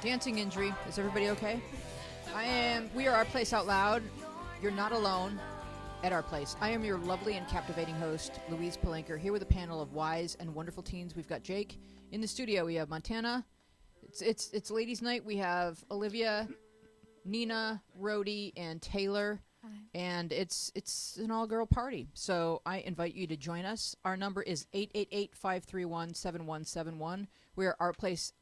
Dancing injury. Is everybody okay? We are Our Place Out Loud. You're not alone at Our Place. I am your lovely and captivating host, Louise Palanker, here with a panel of wise and wonderful teens. We've got Jake. In the studio, we have Montana. It's ladies' night. We have Olivia, Nina, Rhodey, and Taylor. Hi. And it's an all-girl party. So I invite you to join us. Our number is 888-531-7171. We're Our Place.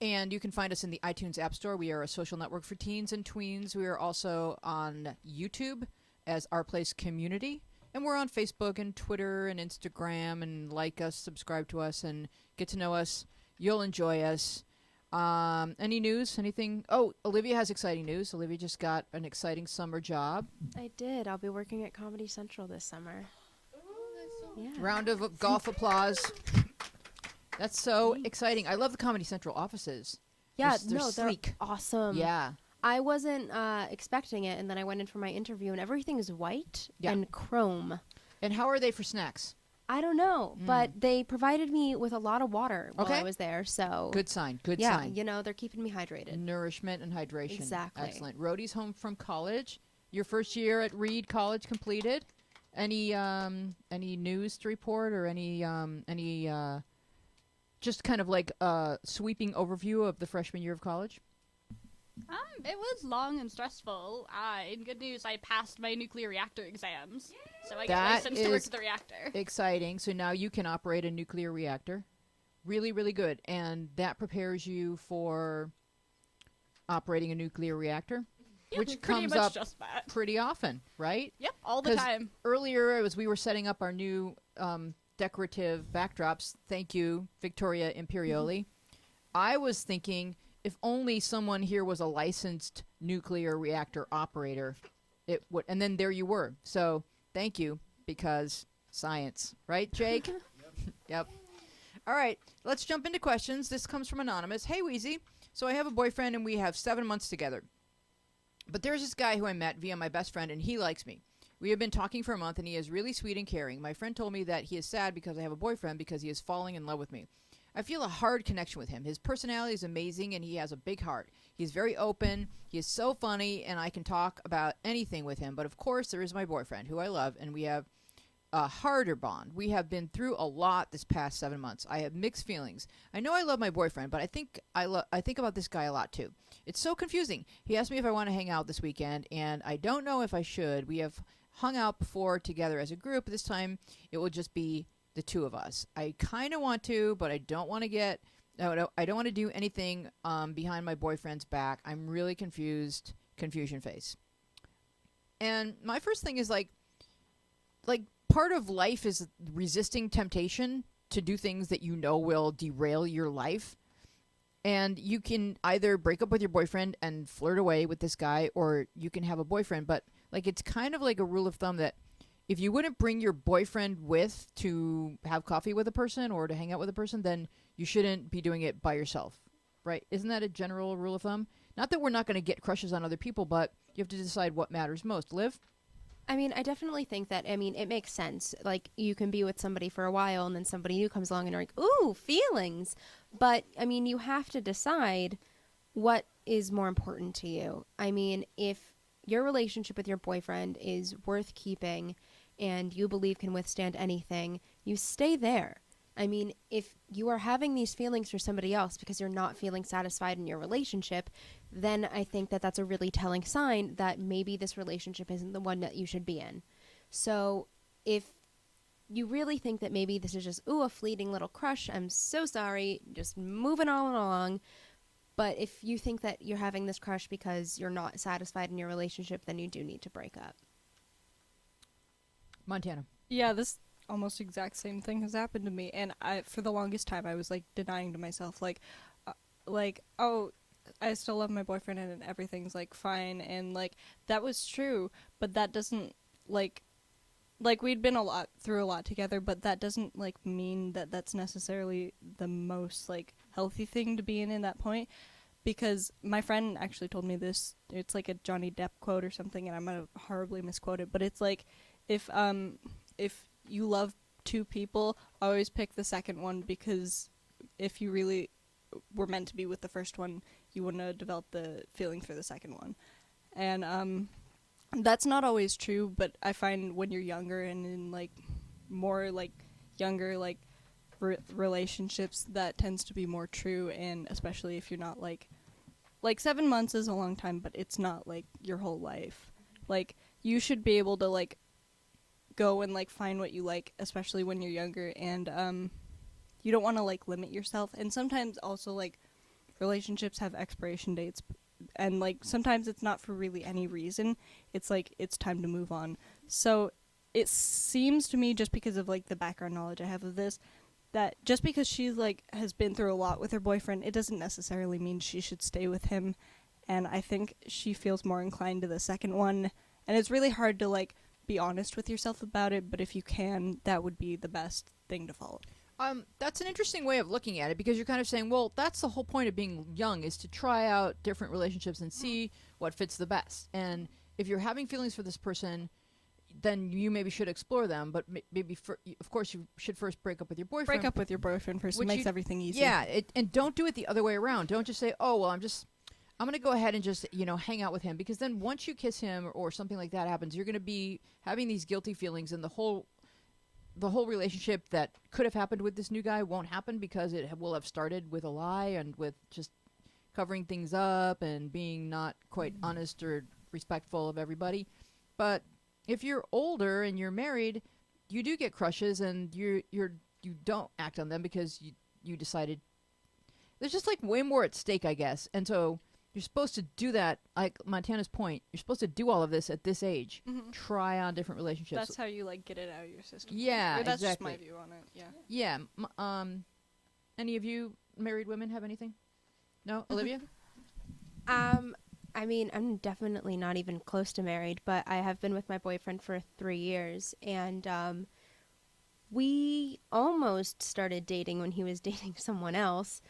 And you can find us in the iTunes App Store. We are a social network for teens and tweens. We are also on YouTube as Our Place Community. And we're on Facebook and Twitter and Instagram. And like us, subscribe to us, and get to know us. You'll enjoy us. Any news? Anything? Oh, Olivia has exciting news. Olivia just got an exciting summer job. I did. I'll be working at Comedy Central this summer. Yeah. Round of golf applause. That's so exciting. I love the Comedy Central offices. Yeah, They're they're sleek. awesome. Yeah. I wasn't expecting it, and then I went in for my interview, and everything is white and chrome. And how are they for snacks? I don't know, but they provided me with a lot of water while Okay. I was there, so... Good sign. Good yeah, sign. you know, they're keeping me hydrated. Nourishment and hydration. Exactly. Excellent. Rhodey's home from college. Your first year at Reed College completed. Any news to report, or any just kind of like a sweeping overview of the freshman year of college? It was long and stressful. In good news, I passed my nuclear reactor exams, so I get That licensed to work is at the reactor. Exciting. So now you can operate a nuclear reactor. Really, really good. And that prepares you for operating a nuclear reactor, Yep, which pretty comes much up just that. pretty often, right? Yep, all the 'Cause time. Earlier, as we were setting up our new decorative backdrops, thank you, Victoria Imperioli, I was thinking, if only someone here was a licensed nuclear reactor operator, it would. And then there you were. So thank you, because science, right, Jake? Yep. All right, let's jump into questions. This comes from Anonymous. Hey, Wheezy. So I have a boyfriend, and we have 7 months together. But there's this guy who I met via my best friend, and he likes me. We have been talking for a month, and he is really sweet and caring. My friend told me that he is sad because I have a boyfriend because he is falling in love with me. I feel a hard connection with him. His personality is amazing, and he has a big heart. He's very open. He is so funny, and I can talk about anything with him. But, of course, there is my boyfriend, who I love, and we have a harder bond. We have been through a lot this past 7 months. I have mixed feelings. I know I love my boyfriend, but I think about this guy a lot, too. It's so confusing. He asked me if I want to hang out this weekend, and I don't know if I should. We have hung out before together as a group. This time, it will just be the two of us. I kind of want to, but I don't want to get... No, I don't want to do anything behind my boyfriend's back. I'm really confused. Confusion face. And my first thing is like part of life is resisting temptation to do things that you know will derail your life. And you can either break up with your boyfriend and flirt away with this guy, or you can have a boyfriend. But like, it's kind of like a rule of thumb that if you wouldn't bring your boyfriend with to have coffee with a person or to hang out with a person, then you shouldn't be doing it by yourself, right? Isn't that a general rule of thumb? Not that we're not going to get crushes on other people, but you have to decide what matters most. Liv? I mean, I definitely think that, it makes sense. Like, you can be with somebody for a while, and then somebody new comes along and you're like, ooh, feelings. But, you have to decide what is more important to you. If your relationship with your boyfriend is worth keeping and you believe can withstand anything, you stay there. If you are having these feelings for somebody else because you're not feeling satisfied in your relationship, then I think that that's a really telling sign that maybe this relationship isn't the one that you should be in. So if you really think that maybe this is just, a fleeting little crush, I'm so sorry, just moving on along. But if you think that you're having this crush because you're not satisfied in your relationship, then you do need to break up. Montana. Yeah, this almost exact same thing has happened to me, and for the longest time I was like denying to myself oh, I still love my boyfriend and everything's like fine, and like that was true, but that doesn't like we'd been through a lot together, but that doesn't like mean that that's necessarily the most like healthy thing to be in that point, because my friend actually told me this. It's like a Johnny Depp quote or something, and I'm gonna horribly misquote it, but it's like if you love two people, always pick the second one, because if you really were meant to be with the first one, you wouldn't have developed the feeling for the second one. And that's not always true, but I find when you're younger and in like more like younger like relationships, that tends to be more true. And especially if you're not like 7 months is a long time, but it's not like your whole life. Like you should be able to like go and like find what you like, especially when you're younger. And you don't want to like limit yourself. And sometimes also like relationships have expiration dates, and like sometimes it's not for really any reason. It's like it's time to move on. So it seems to me, just because of like the background knowledge I have of this, that just because she's like has been through a lot with her boyfriend, it doesn't necessarily mean she should stay with him. And I think she feels more inclined to the second one. And it's really hard to like be honest with yourself about it, but if you can, that would be the best thing to follow. That's an interesting way of looking at it, because you're kind of saying, well, that's the whole point of being young, is to try out different relationships and see what fits the best. And if you're having feelings for this person, then you maybe should explore them, but maybe, of course, you should first break up with your boyfriend. Break up with your boyfriend first. It makes everything easier. Yeah, and don't do it the other way around. Don't just say, oh, well, I'm going to go ahead and just, hang out with him, because then once you kiss him or something like that happens, you're going to be having these guilty feelings, and the whole relationship that could have happened with this new guy won't happen, because it will have started with a lie and with just covering things up and being not quite honest or respectful of everybody. But if you're older and you're married, you do get crushes, and you don't act on them because you decided there's just like way more at stake, I guess. And so you're supposed to do that, like Montana's point. You're supposed to do all of this at this age. Mm-hmm. Try on different relationships. That's how you like get it out of your system. Yeah, or that's exactly. just my view on it. Yeah. Yeah. Any of you married women have anything? No, Olivia? I mean, I'm definitely not even close to married, but I have been with my boyfriend for 3 years, and we almost started dating when he was dating someone else,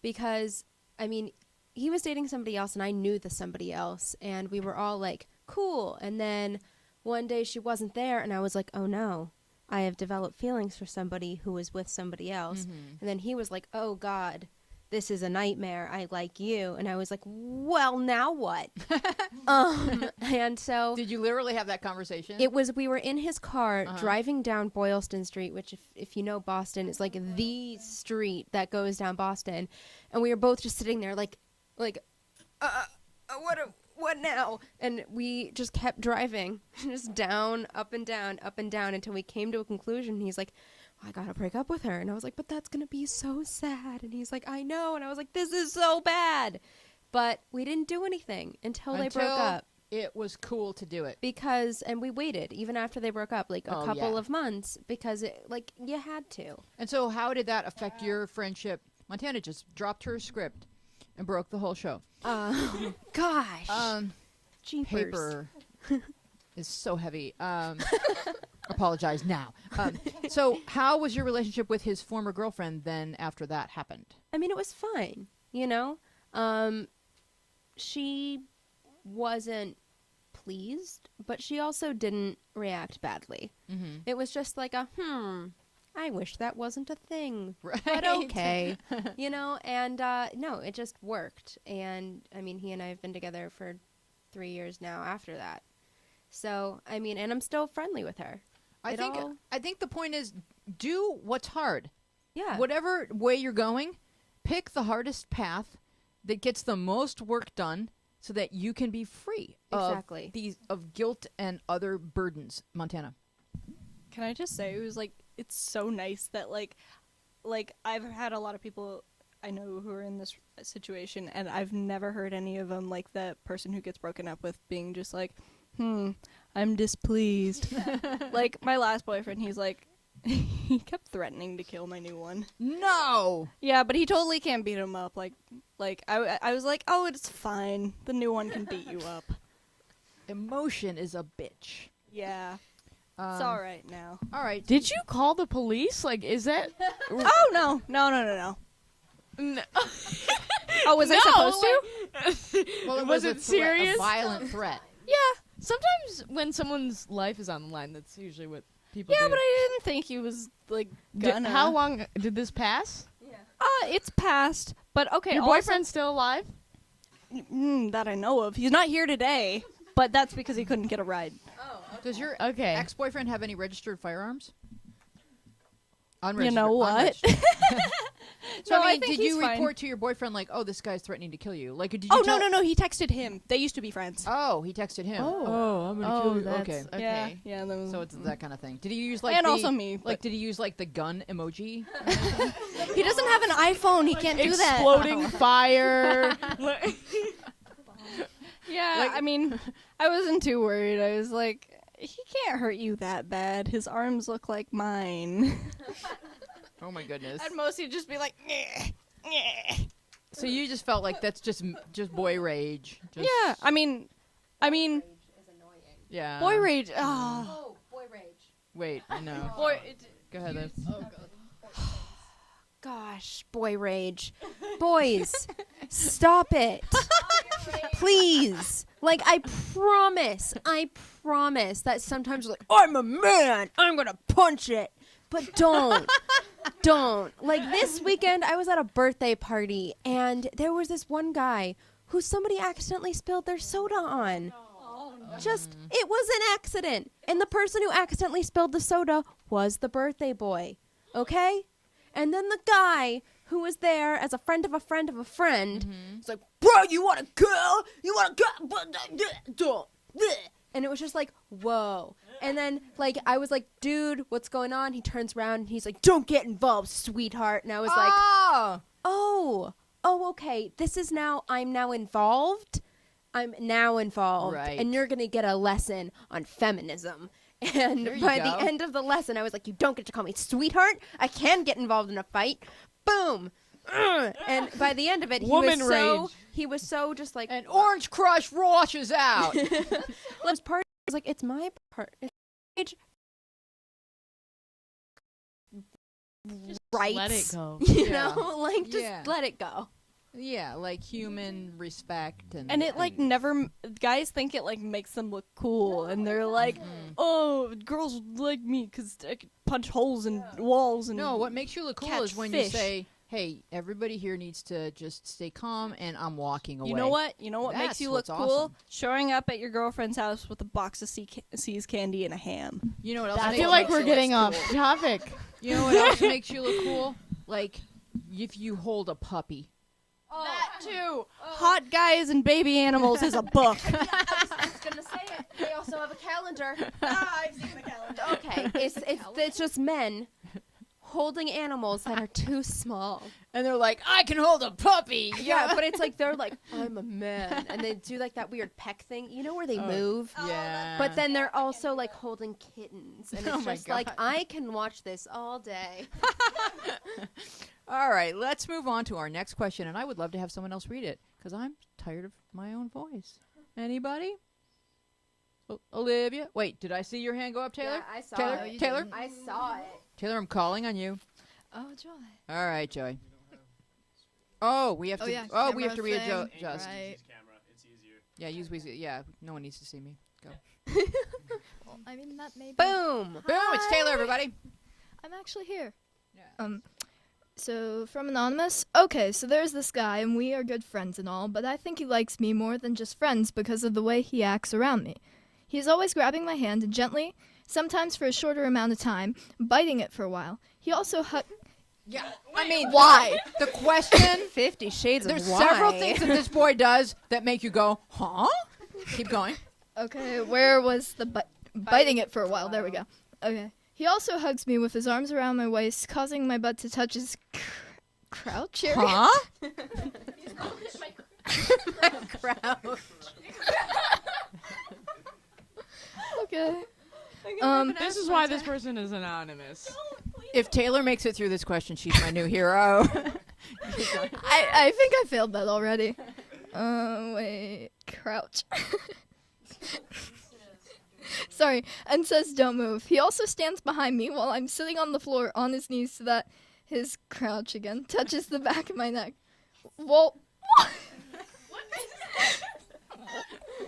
because, I mean, he was dating somebody else, and I knew the somebody else, and we were all like, cool. And then one day she wasn't there, and I was like, oh no, I have developed feelings for somebody who was with somebody else. Mm-hmm. And then he was like, oh God, this is a nightmare. I like you. And I was like, well, now what? And so Did you literally have that conversation? we were in his car driving down Boylston Street, which if you know Boston, is like the street that goes down Boston. And we were both just sitting there like, what now? And we just kept driving, just down, up and down, until we came to a conclusion. He's like, I gotta break up with her. And I was like, but that's gonna be so sad. And he's like, I know. And I was like, this is so bad. But we didn't do anything until they broke up. It was cool to do it. And we waited, even after they broke up, like a couple of months, because you had to. And so how did that affect your friendship? Montana just dropped her script and broke the whole show. Gosh. Jeepers. Paper is so heavy. Apologize now. So how was your relationship with his former girlfriend then after that happened? I mean, it was fine, she wasn't pleased, but she also didn't react badly. Mm-hmm. It was just like I wish that wasn't a thing. Right. But okay. And no, it just worked. And I mean, he and I have been together for 3 years now after that. So, I mean, and I'm still friendly with her. I think the point is, do what's hard. Yeah. Whatever way you're going, pick the hardest path that gets the most work done so that you can be free Exactly. of guilt and other burdens. Montana. Can I just say, it was like, it's so nice that like I've had a lot of people I know who are in this situation, and I've never heard any of them, like the person who gets broken up with, being just like, I'm displeased. Like my last boyfriend, he's like, he kept threatening to kill my new one. No. Yeah, but he totally can't beat him up. Like I was like, oh, it's fine. The new one can beat you up. Emotion is a bitch. Yeah. It's all right now. All right. Did you call the police? Like, is that? Oh no. No. Oh, was I supposed to? Well, Was it serious? A violent threat. Yeah. Sometimes when someone's life is on the line, that's usually what people do. Yeah, but I didn't think he was like gonna. How long did this pass? It's passed, but okay. Your also- boyfriend's still alive? That I know of. He's not here today, but that's because he couldn't get a ride. Does your Okay. ex-boyfriend have any registered firearms? You Unregistered. know what? Unregistered. So No, I I mean, think did you he's fine. report to your boyfriend like, "Oh, this guy's threatening to kill you"? Like, did you? Oh, tell- no. He texted him. They used to be friends. Oh, he texted him. Oh. I'm gonna Oh, kill you. that's Okay. Yeah. Yeah. That was, So it's that kind of thing. Did he use like and the, also me. like Like, did he use like the gun emoji? he doesn't have an iPhone. He can't do that. Exploding fire. Yeah, Like- I mean, I wasn't too worried. I was like, he can't hurt you that bad. His arms look like mine. Oh my goodness. At most, he'd just be like, "Nyeh, nyeh." So you just felt like that's just boy rage. Just, Yeah, I mean, Yeah. boy rage. Oh, boy rage. Wait, no. Boy, Go ahead, Liv. Gosh, boy rage. Boys, stop it. Please. Like, I promise that sometimes you're like, I'm a man. I'm going to punch it. But don't. Don't. Like, this weekend, I was at a birthday party, and there was this one guy who somebody accidentally spilled their soda on. Just, it was an accident. And the person who accidentally spilled the soda was the birthday boy. Okay? And then the guy who was there as a friend of a friend of a friend was like, bro, you want a girl? You want a girl? And it was just like, whoa. And then, like, I was like, dude, what's going on? He turns around and he's like, don't get involved, sweetheart. And I was like, Oh! okay. I'm now involved. I'm now involved. Right. And you're going to get a lesson on feminism. And There you by go. the end of the lesson, I was like, you don't get to call me sweetheart. I can get involved in a fight. Boom. And by the end of it, Woman rage. he was so just like, And Orange Crush washes out. let's party. I was like, it's my part. It's my age. Rights. Let it go. You Yeah. know, like, just Yeah. let it go. Yeah, like human respect and it like never. Guys think it like makes them look cool, and they're like, "Oh, girls like me because I could punch holes in walls." And No, what makes you look cool catch is when fish. you say, "Hey, everybody here needs to just stay calm," and I'm walking away. You know what? You know what makes That's you look what's cool? awesome. Showing up at your girlfriend's house with a box of C's candy and a ham. You know what else? I makes feel you like look we're cool? getting off topic. You know what else makes you look cool? Like if you hold a puppy. That too. Hot Guys and Baby Animals is a book. I was gonna say it. They also have a calendar. I've seen the calendar. Okay, it's just men holding animals that are too small. And they're like, I can hold a puppy. Yeah, but it's like they're like, I'm a man, and they do like that weird peck thing. You know where they move. Yeah. But then they're also like holding kittens, and it's Oh my just like God. I can watch this all day. All right, let's move on to our next question, and I would love to have someone else read it because I'm tired of my own voice. Anybody? Olivia? Wait, did I see your hand go up, Taylor? I saw Taylor? it. Taylor? I saw it. Taylor, I'm calling on you. Oh, Joy. All right, Joy. Oh, we have to. yeah, we have to camera readjust. thing, right. Camera, it's easier. Yeah, use Weezy. Yeah, no one needs to see me. Go. Well, I mean, that may be... Boom. Boom! It's Taylor, everybody. I'm actually here. Yeah. So, from Anonymous, okay, so there's this guy, and we are good friends and all, but I think he likes me more than just friends because of the way he acts around me. He's always grabbing my hand and gently, sometimes for a shorter amount of time, biting it for a while. He also Yeah, I mean, Why? The question. 50 Shades There's of Why. several things that this boy does that make you go, huh? Keep going. Okay, where was the biting it for a while? There we go. Okay. He also hugs me with his arms around my waist, causing my butt to touch his crouch area. Huh? Okay. This is why this person is anonymous. If Taylor makes it through this question, she's my new hero. I think I failed that already. Wait. Crouch. Sorry. And says don't move. He also stands behind me while I'm sitting on the floor on his knees so that his crouch again touches the back of my neck. Well...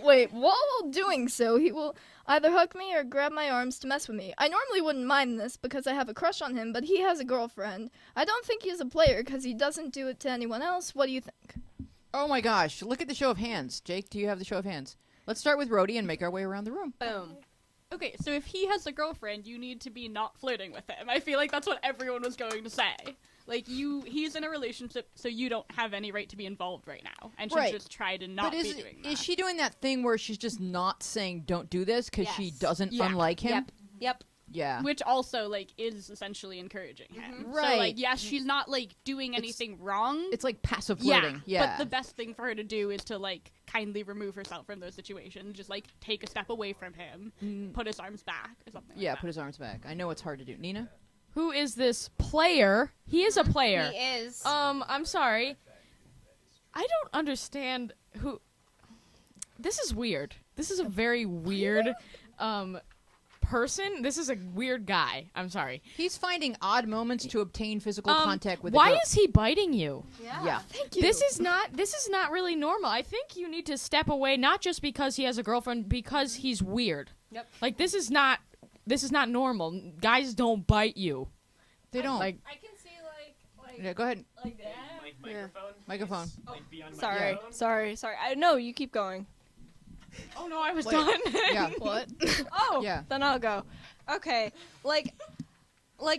Wait, while doing so, he will either hug me or grab my arms to mess with me. I normally wouldn't mind this because I have a crush on him, but he has a girlfriend. I don't think he's a player because he doesn't do it to anyone else. What do you think? Oh my gosh! Look at the show of hands. Jake, do you have the show of hands? Let's start with Rhodey and make our way around the room. Boom. Okay, so if he has a girlfriend, you need to be not flirting with him. I feel like that's what everyone was going to say. Like, he's in a relationship, so you don't have any right to be involved right now, and should Right. just try to not But be doing that. is she doing that thing where she's just not saying "don't do this" because she Yes. doesn't Yeah. unlike him? Yep. Yeah. Which also, like, is essentially encouraging him. Right. So, like, yes, she's not, like, doing anything wrong. It's like passive flirting. Yeah. But the best thing for her to do is to, like, kindly remove herself from those situations. Just, like, take a step away from him, put his arms back, or something Yeah, like put his arms back. I know it's hard to do. Nina? Who is this player? He is a player. He is. I'm sorry. I don't understand who. This is weird. This is a very weird person. This is a weird guy. I'm sorry. He's finding odd moments to obtain physical contact with a Why girl. is he biting you? Yeah. Thank you. This is not really normal. I think you need to step away, not just because he has a girlfriend, because he's weird. Yep. Like this is not normal. Guys don't bite you. They don't. Like I can see like Yeah, go ahead. like that. Microphone. Might be on my Sorry, phone. sorry. I know you keep going. oh no, I was Wait. done. Yeah. What? Oh, Yeah. Then I'll go. Okay, like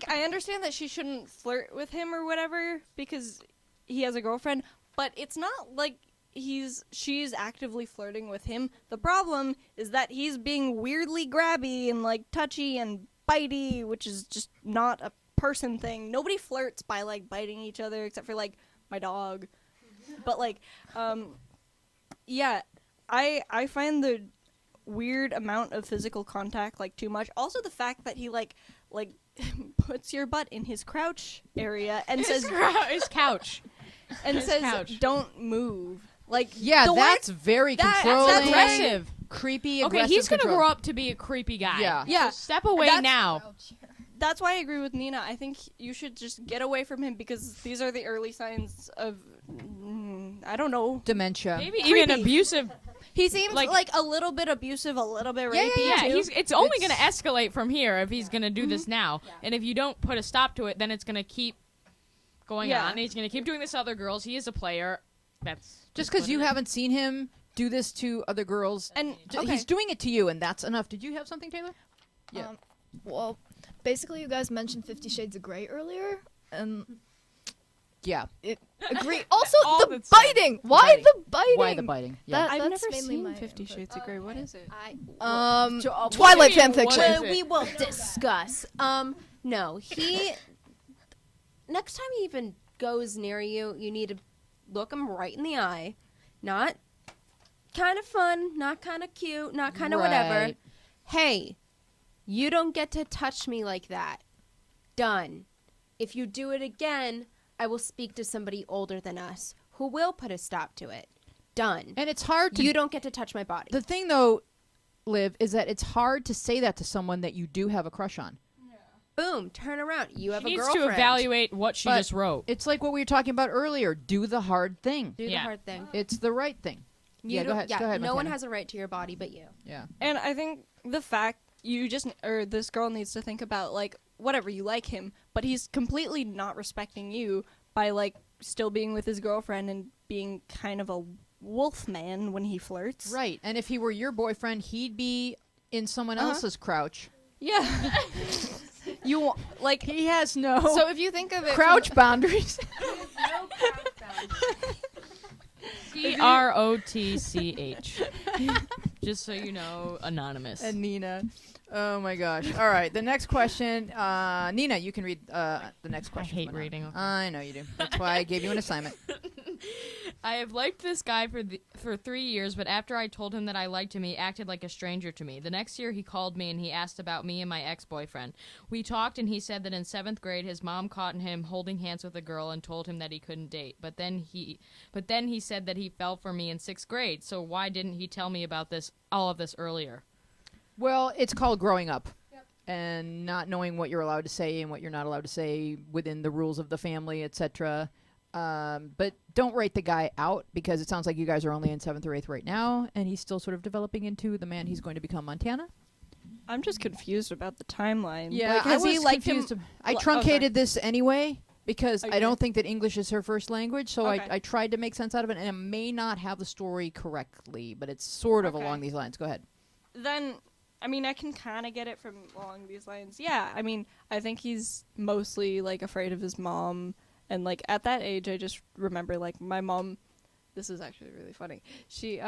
I understand that she shouldn't flirt with him or whatever because he has a girlfriend, but it's not like she's actively flirting with him. The problem is that he's being weirdly grabby and like touchy and bitey, which is just not a person thing. Nobody flirts by like biting each other except for like my dog. But like yeah, I find the weird amount of physical contact like too much. Also the fact that he like puts your butt in his crouch area and says his couch. and his says couch. don't move. Like Yeah, the that's word- very that- controlling. that's aggressive. Creepy, Okay, aggressive. he's gonna control. grow up to be a creepy guy. Yeah. Yeah. So step away That's- now. That's why I agree with Nina. I think you should just get away from him because these are the early signs of I don't know. Dementia. Maybe even Creepy. abusive. He seems Like- like a little bit abusive, a little bit Yeah, rapey Yeah, too. it's only It's- going to escalate from here if he's going to do this now. And if you don't put a stop to it, then it's going to keep going Yeah. on. And he's going to keep doing this to other girls. He is a player. That's Just what because you it is. haven't seen him do this to other girls, And okay. he's doing it to you, and that's enough. Did you have something, Taylor? Yeah. Well, basically, you guys mentioned 50 Shades of Grey earlier, and Yeah. agree. Also, All the that's said. biting. Why biting. the biting? Why the biting? Yeah. That- I've that's never mainly seen my 50 input. Shades of Grey. What is it? Twilight fan What fiction. is it? We will discuss. No, he. Next time he even goes near you, you need to look him right in the eye. Not kind of fun, not kind of cute, not kind of whatever. Right. Hey, you don't get to touch me like that. Done. If you do it again, I will speak to somebody older than us who will put a stop to it. Done. And it's hard to. You don't get to touch my body. The thing, though, Liv, is that it's hard to say that to someone that you do have a crush on. Boom, turn around. You have She a needs girlfriend. to evaluate what she But- just wrote. It's like what we were talking about earlier. Do the hard thing. Do the Yeah. hard thing. It's the right thing. You Yeah, go don't- ahead. Yeah, Go ahead, no one Montana. has a right to your body but you. Yeah. And I think the fact this girl needs to think about like whatever, you like him, but he's completely not respecting you by like still being with his girlfriend and being kind of a wolf man when he flirts. Right. And if he were your boyfriend, he'd be in someone Uh-huh. else's crouch. Yeah. You wa- like He has no so if you think of it crouch boundaries. CROTCH. Just so you know, anonymous. And Nina. Oh my gosh. All right. The next question. Nina, you can read the next question. hate reading. I know you do. That's why I gave you an assignment. I have liked this guy for 3 years, but after I told him that I liked him, he acted like a stranger to me. The next year, he called me and he asked about me and my ex-boyfriend. We talked, and he said that in 7th grade, his mom caught him holding hands with a girl and told him that he couldn't date. But then he said that he fell for me in 6th grade. So why didn't he tell me about all of this earlier? Well, it's called growing up. And not knowing what you're allowed to say and what you're not allowed to say within the rules of the family, etc. But don't rate the guy out because it sounds like you guys are only in 7th or 8th right now, and he's still sort of developing into the man he's going to become, Montana. I'm just confused about the timeline. Yeah, like, I has was he liked confused. him? I Well, truncated this anyway because Oh, I you don't did? think that English is her first language, so Okay. I tried to make sense out of it, and I may not have the story correctly, but it's sort of Okay. along these lines. Go ahead. Then, I mean, I can kind of get it from along these lines. Yeah, I mean, I think he's mostly like afraid of his mom, and like at that age, I just remember like my mom. This is actually really funny. She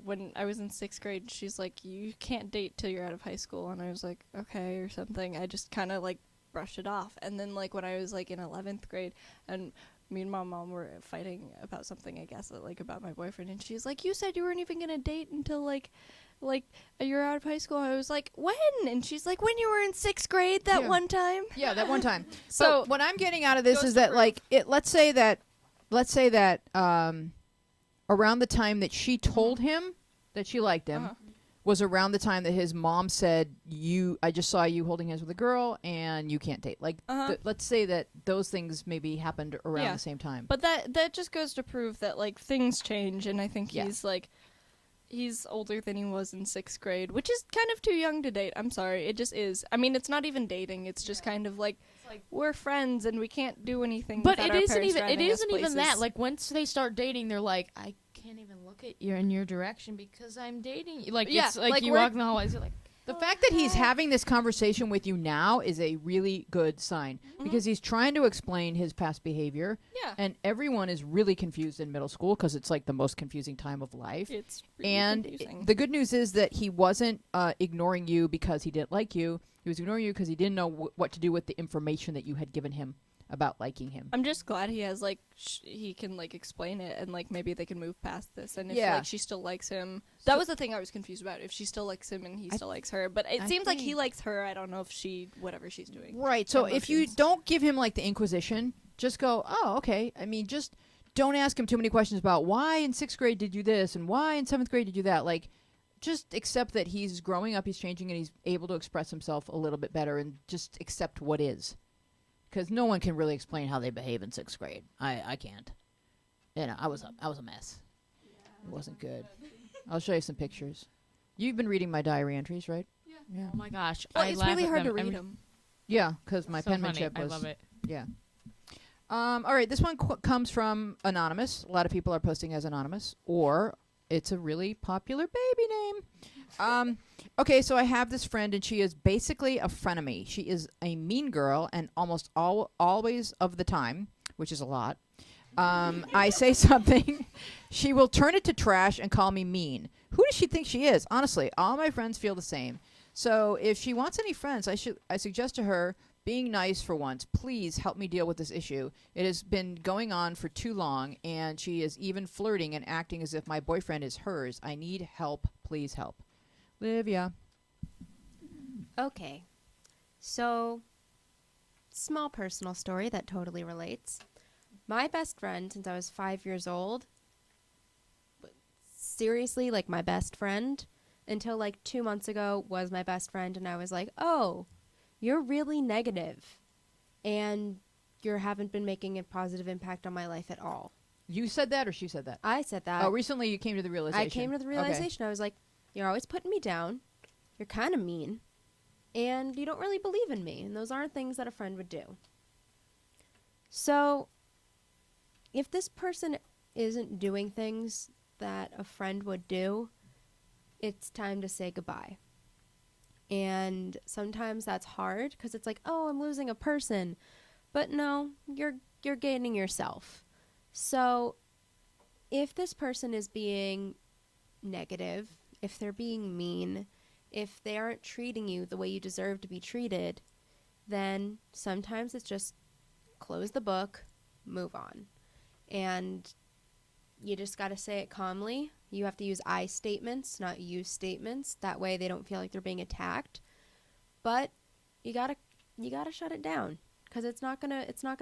when I was in 6th grade, she's like, "You can't date till you're out of high school," and I was like, "Okay," or something. I just kind of like brushed it off, and then like when I was like in 11th grade, and me and my mom were fighting about something, I guess, like about my boyfriend, and she's like, "You said you weren't even gonna date until like you're out of high school." I was like, "When?" And she's like, "When you were in 6th grade that Yeah. one time." Yeah, that one time. So- But what I'm getting out of this Goes is to that prove. like let's say that around the time that she told him that she liked him Uh-huh. was around the time that his mom said, I just saw you holding hands with a girl and you can't date." Like Uh-huh. let's say that those things maybe happened around Yeah. the same time. But that just goes to prove that like things change, and I think Yeah. he's older than he was in 6th grade, which is kind of too young to date. I'm sorry, it just is. I mean, it's not even dating; it's just kind of like we're friends and we can't do anything. But without it our isn't parents even. It driving us isn't even that. places. Like once they start dating, they're like, I can't even look at you in your direction because I'm dating you. Like Yeah, it's like, like you we're- walk in the hallways, you're like, The fact that he's having this conversation with you now is a really good sign because he's trying to explain his past behavior, yeah, and everyone is really confused in middle school because it's like the most confusing time of life. it's really And confusing. the good news is that he wasn't ignoring you because he didn't like you. He was ignoring you because he didn't know what to do with the information that you had given him about liking him. I'm just glad he has like he can like explain it, and like maybe they can move past this. And if Yeah. like she still likes him, that was the thing I was confused about. If she still likes him and he still likes her, but it I seems like he think- likes her. I don't know if she whatever she's doing. Right. So if you Emotions. don't give him like the Inquisition, just go, "Oh, okay." I mean, just don't ask him too many questions about why in 6th grade did you this and why in 7th grade did you that. Like, just accept that he's growing up, he's changing, and he's able to express himself a little bit better, and just accept what is. Because no one can really explain how they behave in 6th grade. I can't. You know, I was a mess. It wasn't good. I'll show you some pictures. You've been reading my diary entries, right? Yeah. oh my gosh, Well, I it's laugh really at hard to them read every- him. Yeah, because my So penmanship funny. was. I love it. Yeah. All right, this one comes from Anonymous. A lot of people are posting as Anonymous, or it's a really popular baby name. Okay, so I have this friend, and she is basically a frenemy. She is a mean girl, and almost always of the time, which is a lot. I say something, she will turn it to trash and call me mean. Who does she think she is? Honestly, all my friends feel the same. So if she wants any friends, I suggest to her being nice for once. Please help me deal with this issue. It has been going on for too long, and she is even flirting and acting as if my boyfriend is hers. I need help. Please help. Livia. Okay. So, small personal story that totally relates. My best friend since I was 5 years old, seriously, like my best friend, until like 2 months ago was my best friend, and I was like, oh, you're really negative, and you haven't been making a positive impact on my life at all. You said that or she said that? I said that. Oh, recently you came to the realization. I came to the Okay. realization. I was like, you're always putting me down. You're kind of mean. And you don't really believe in me. And those aren't things that a friend would do. So, if this person isn't doing things that a friend would do, it's time to say goodbye. And sometimes that's hard because it's like, oh, I'm losing a person. But no, you're gaining yourself. So, if this person is being negative, if they're being mean, if they aren't treating you the way you deserve to be treated, then sometimes it's just close the book, move on. And you just got to say it calmly. You have to use I statements, not you statements. That way they don't feel like they're being attacked. But you got to shut it down because it's not going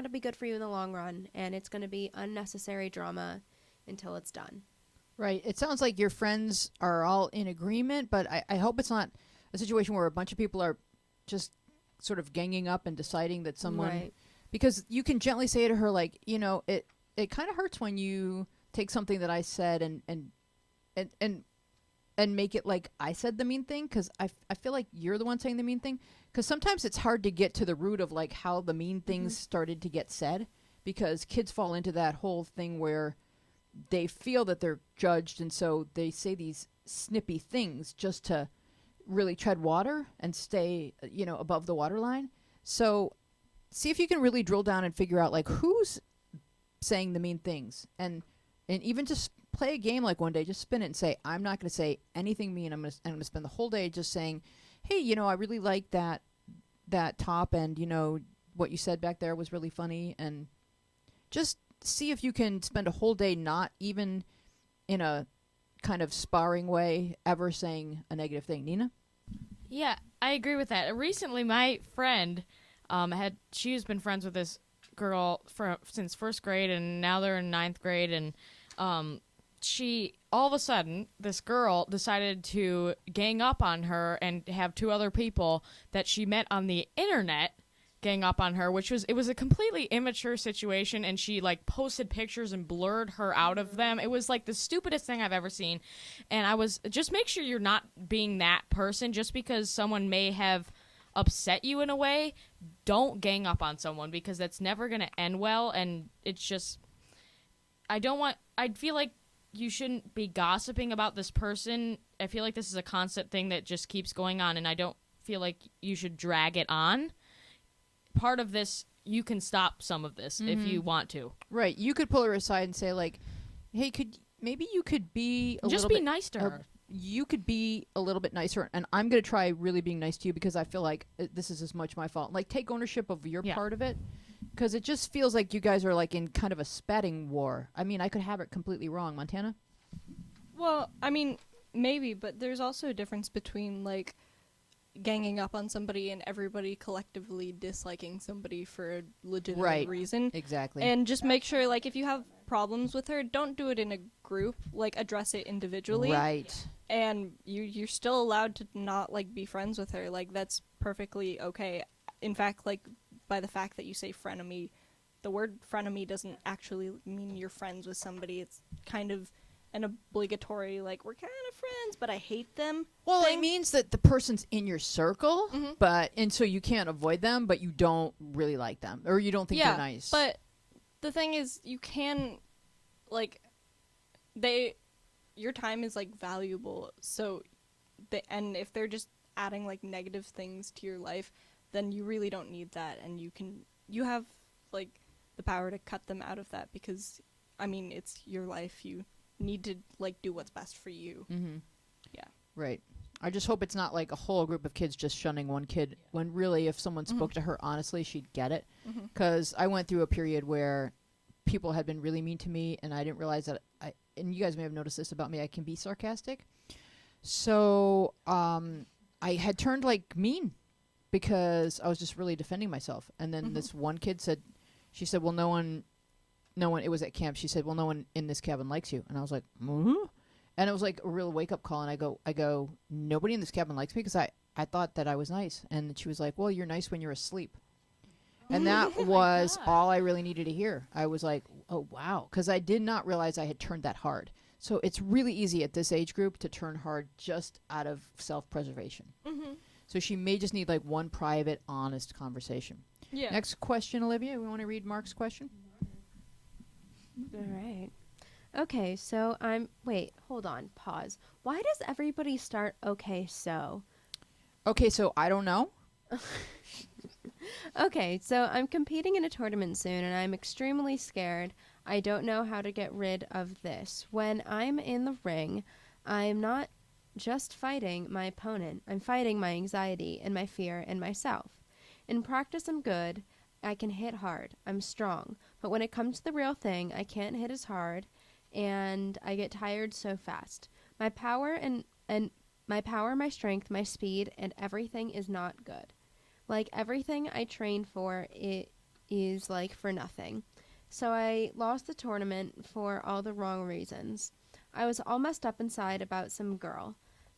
to be good for you in the long run, and it's going to be unnecessary drama until it's done. Right. It sounds like your friends are all in agreement, but I hope it's not a situation where a bunch of people are just sort of ganging up and deciding that someone... Right. Because you can gently say to her, like, you know, it kind of hurts when you take something that I said and and make it like I said the mean thing, because I feel like you're the one saying the mean thing, because sometimes it's hard to get to the root of like how the mean things started to get said, because kids fall into that whole thing where they feel that they're judged, and so they say these snippy things just to really tread water and stay, above the waterline. So see if you can really drill down and figure out like who's saying the mean things, and even just play a game like one day, just spin it and say, I'm not going to say anything mean. I'm going to spend the whole day just saying, hey, I really like that top, and what you said back there was really funny, and just see if you can spend a whole day not even in a kind of sparring way ever saying a negative thing. Nina? Yeah, I agree with that. Recently, my friend she's been friends with this girl since first grade, and now they're in ninth grade, and she all of a sudden, this girl decided to gang up on her and have two other people that she met on the internet gang up on her, it was a completely immature situation, and she like posted pictures and blurred her out of them. It was like the stupidest thing I've ever seen, and I was just, make sure you're not being that person. Just because someone may have upset you in a way, don't gang up on someone, because that's never going to end well. And it's just, I feel like you shouldn't be gossiping about this person. I feel like this is a constant thing that just keeps going on, and I don't feel like you should drag it on. Part of this, you can stop some of this if you want to. Right. You could pull her aside and say like, hey, maybe you could be a just little be bit nice to her. You could be a little bit nicer, and I'm going to try really being nice to you, because I feel like this is as much my fault. Like, take ownership of your part of it, because it just feels like you guys are like in kind of a spatting war. I mean, I could have it completely wrong. Montana? Well, I mean, maybe, but there's also a difference between like ganging up on somebody and everybody collectively disliking somebody for a legitimate reason. Exactly. And just make sure, like, if you have problems with her, don't do it in a group. Like, address it individually. Right. And you're still allowed to not, like, be friends with her. Like, that's perfectly okay. In fact, like, by the fact that you say frenemy, the word frenemy doesn't actually mean you're friends with somebody. It's kind of an obligatory, like, we're kind of friends, but I hate them. Well, thing. it means that the person's in your circle, and so you can't avoid them, but you don't really like them, or you don't think they're nice. But the thing is, you can, like, your time is, like, valuable, so, and if they're just adding, like, negative things to your life, then you really don't need that, and you have, like, the power to cut them out of that, because, I mean, it's your life. You need to, like, do what's best for you. Mm-hmm. Yeah. Right. I just hope it's not like a whole group of kids just shunning one kid, when really if someone spoke to her honestly, she'd get it. Because I went through a period where people had been really mean to me, and I didn't realize that and you guys may have noticed this about me, I can be sarcastic. So I had turned like mean because I was just really defending myself. And then this one kid said, well, no one, it was at camp. She said, well, no one in this cabin likes you. And I was like, and it was like a real wake up call. And I go, nobody in this cabin likes me, because I thought that I was nice. And she was like, well, you're nice when you're asleep. And that was all I really needed to hear. I was like, oh, wow. Because I did not realize I had turned that hard. So it's really easy at this age group to turn hard just out of self-preservation. So she may just need like one private, honest conversation. Yeah. Next question, Olivia. We want to read Mark's question? All right. Okay, so wait, hold on, pause. Why does everybody start okay, so? Okay, so I don't know. Okay, so I'm competing in a tournament soon, and I'm extremely scared. I don't know how to get rid of this. When I'm in the ring, I'm not just fighting my opponent. I'm fighting my anxiety and my fear and myself. In practice, I'm good. I can hit hard. I'm strong. But when it comes to the real thing, I can't hit as hard, and I get tired so fast. My power my strength, my speed, and everything is not good. Like, everything I trained for, it is, like, for nothing. So I lost the tournament for all the wrong reasons. I was all messed up inside about some girl.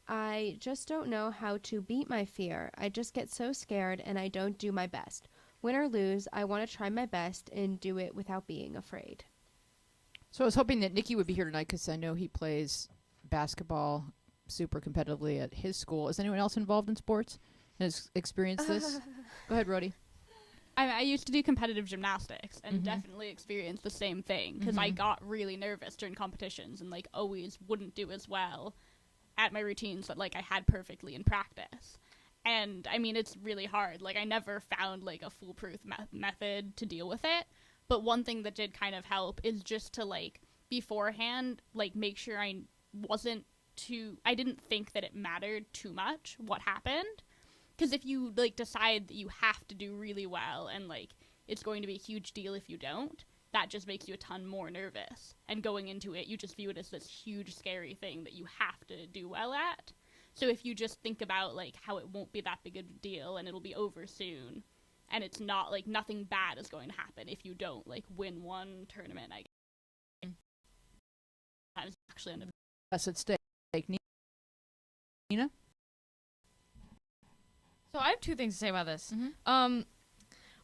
I just don't know how to beat my fear. I just get so scared, and I don't do my best. Win or lose, I want to try my best and do it without being afraid. So I was hoping that Nikki would be here tonight, because I know he plays basketball super competitively at his school. Is anyone else involved in sports? Has experienced this? Go ahead, Rhodey. I used to do competitive gymnastics and Mhm. definitely experienced the same thing because I Mhm. got really nervous during competitions and like always wouldn't do as well at my routines that like I had perfectly in practice. And I mean, it's really hard. Like I never found like a foolproof method to deal with it. But one thing that did kind of help is just to like beforehand, like make sure I didn't think that it mattered too much what happened. Because if you like decide that you have to do really well and like it's going to be a huge deal if you don't, that just makes you a ton more nervous. And going into it, you just view it as this huge scary thing that you have to do well at. So if you just think about like how it won't be that big a deal and it'll be over soon, and it's not like nothing bad is going to happen if you don't like win one tournament, I guess. That is actually end up That's at stake. Nina? So I have two things to say about this. Mhm.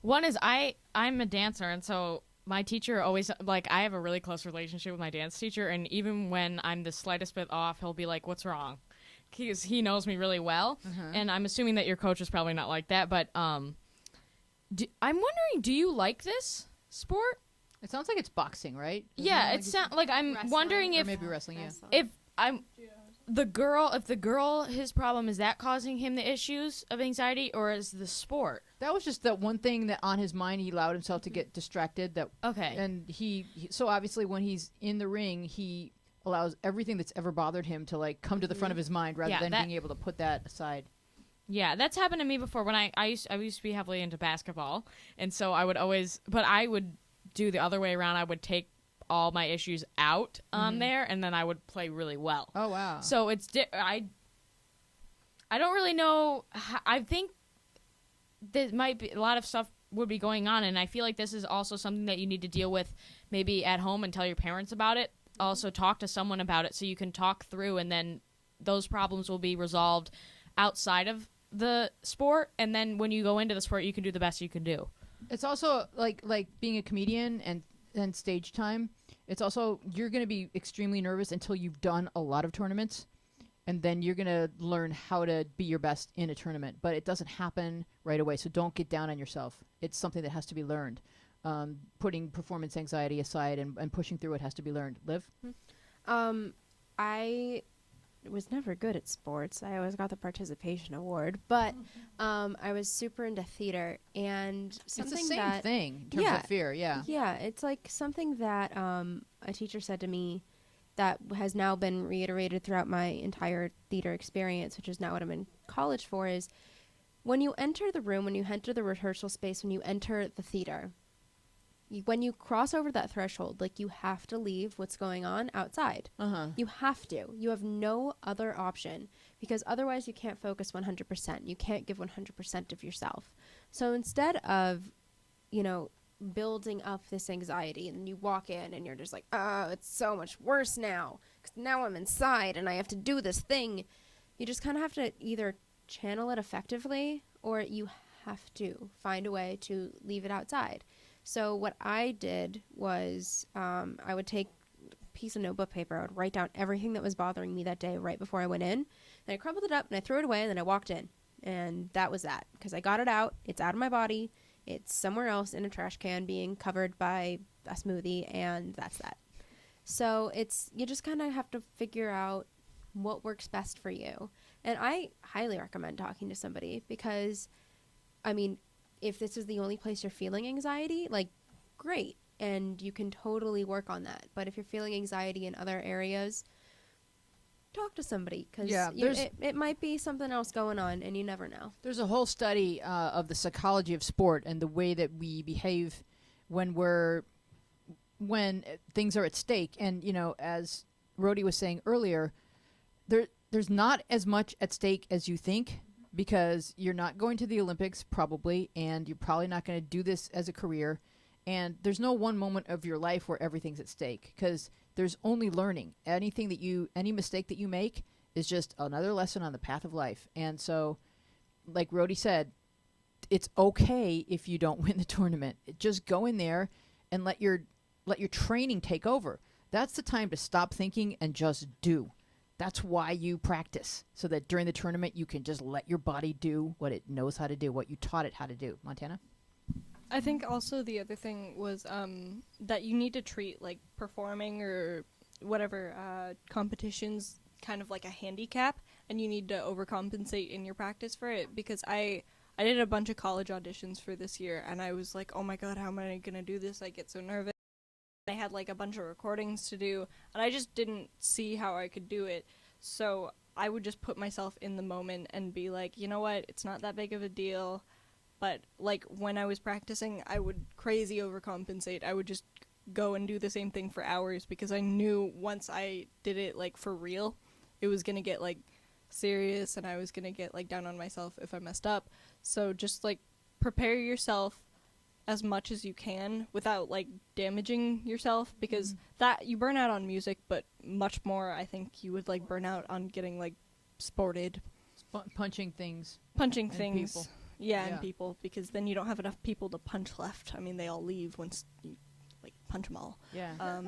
One is I'm a dancer, and so my teacher always, like, I have a really close relationship with my dance teacher, and even when I'm the slightest bit off, he'll be like, "What's wrong?" Because he knows me really well, and I'm assuming that your coach is probably not like that. But I'm wondering, do you like this sport? It sounds like it's boxing, right? Doesn't Yeah, it it sounds like I'm Wrestling. wondering Or if maybe wrestling, yeah. if I'm if the girl, his problem is that causing him the issues of anxiety, or is the sport? That was just that one thing that on his mind he allowed himself to get distracted. That Okay. and so obviously when he's in the ring, he allows everything that's ever bothered him to like come to the front of his mind rather Yeah, than that- being able to put that aside. Yeah, that's happened to me before when I used to be heavily into basketball, and so I would do the other way around. I would take all my issues out on there, and then I would play really well. Oh wow! So it's I don't really know. I think there might be a lot of stuff would be going on, and I feel like this is also something that you need to deal with maybe at home and tell your parents about it. Also talk to someone about it so you can talk through, and then those problems will be resolved outside of the sport, and then when you go into the sport you can do the best you can do. It's also like being a comedian and stage time. It's also you're going to be extremely nervous until you've done a lot of tournaments, and then you're going to learn how to be your best in a tournament. But it doesn't happen right away, so don't get down on yourself. It's something that has to be learned. Putting performance anxiety aside and pushing through it has to be learned. Liv? I was never good at sports. I always got the participation award, but I was super into theater and something it's the same that thing in terms Yeah. of fear. Yeah. Yeah, it's like something that a teacher said to me that has now been reiterated throughout my entire theater experience, which is now what I'm in college for, is when you enter the room, when you enter the rehearsal space, when you enter the theater, when you cross over that threshold, like you have to leave what's going on outside. You have to. You have no other option because otherwise you can't focus 100%. You can't give 100% of yourself. So instead of, building up this anxiety and you walk in and you're just like, oh, it's so much worse now because now I'm inside and I have to do this thing. You just kind of have to either channel it effectively or you have to find a way to leave it outside. So what I did was I would take a piece of notebook paper. I would write down everything that was bothering me that day right before I went in. Then I crumpled it up and I threw it away and then I walked in. And that was that because I got it out. It's out of my body. It's somewhere else in a trash can being covered by a smoothie, and that's that. So you just kind of have to figure out what works best for you. And I highly recommend talking to somebody because, I mean, if this is the only place you're feeling anxiety, like, great. And you can totally work on that. But if you're feeling anxiety in other areas, talk to somebody because it might be something else going on and you never know. There's a whole study of the psychology of sport and the way that we behave when things are at stake. And, as Rhodey was saying earlier, there's not as much at stake as you think because you're not going to the Olympics probably, and you're probably not going to do this as a career. And there's no one moment of your life where everything's at stake because there's only learning. Any mistake that you make is just another lesson on the path of life. And so, like Rhodey said, it's okay if you don't win the tournament. Just go in there and let your training take over. That's the time to stop thinking and just do. That's why you practice, so that during the tournament you can just let your body do what it knows how to do, what you taught it how to do. Montana? I think also the other thing was that you need to treat like performing or whatever competitions kind of like a handicap, and you need to overcompensate in your practice for it, because I did a bunch of college auditions for this year, and I was like, oh my god, how am I gonna do this? I get so nervous. I had like a bunch of recordings to do, and I just didn't see how I could do it. So I would just put myself in the moment and be like, you know what, it's not that big of a deal. But like when I was practicing, I would crazy overcompensate. I would just go and do the same thing for hours, because I knew once I did it like for real, it was gonna get like serious, and I was gonna get like down on myself if I messed up. So just like prepare yourself as much as you can without like damaging yourself, because that you burn out on music, but much more I think you would like burn out on getting like sported, Punching things. punching And things. people. Yeah, Yeah. and people, because then you don't have enough people to punch left. I mean, they all leave once you like punch them all. Yeah.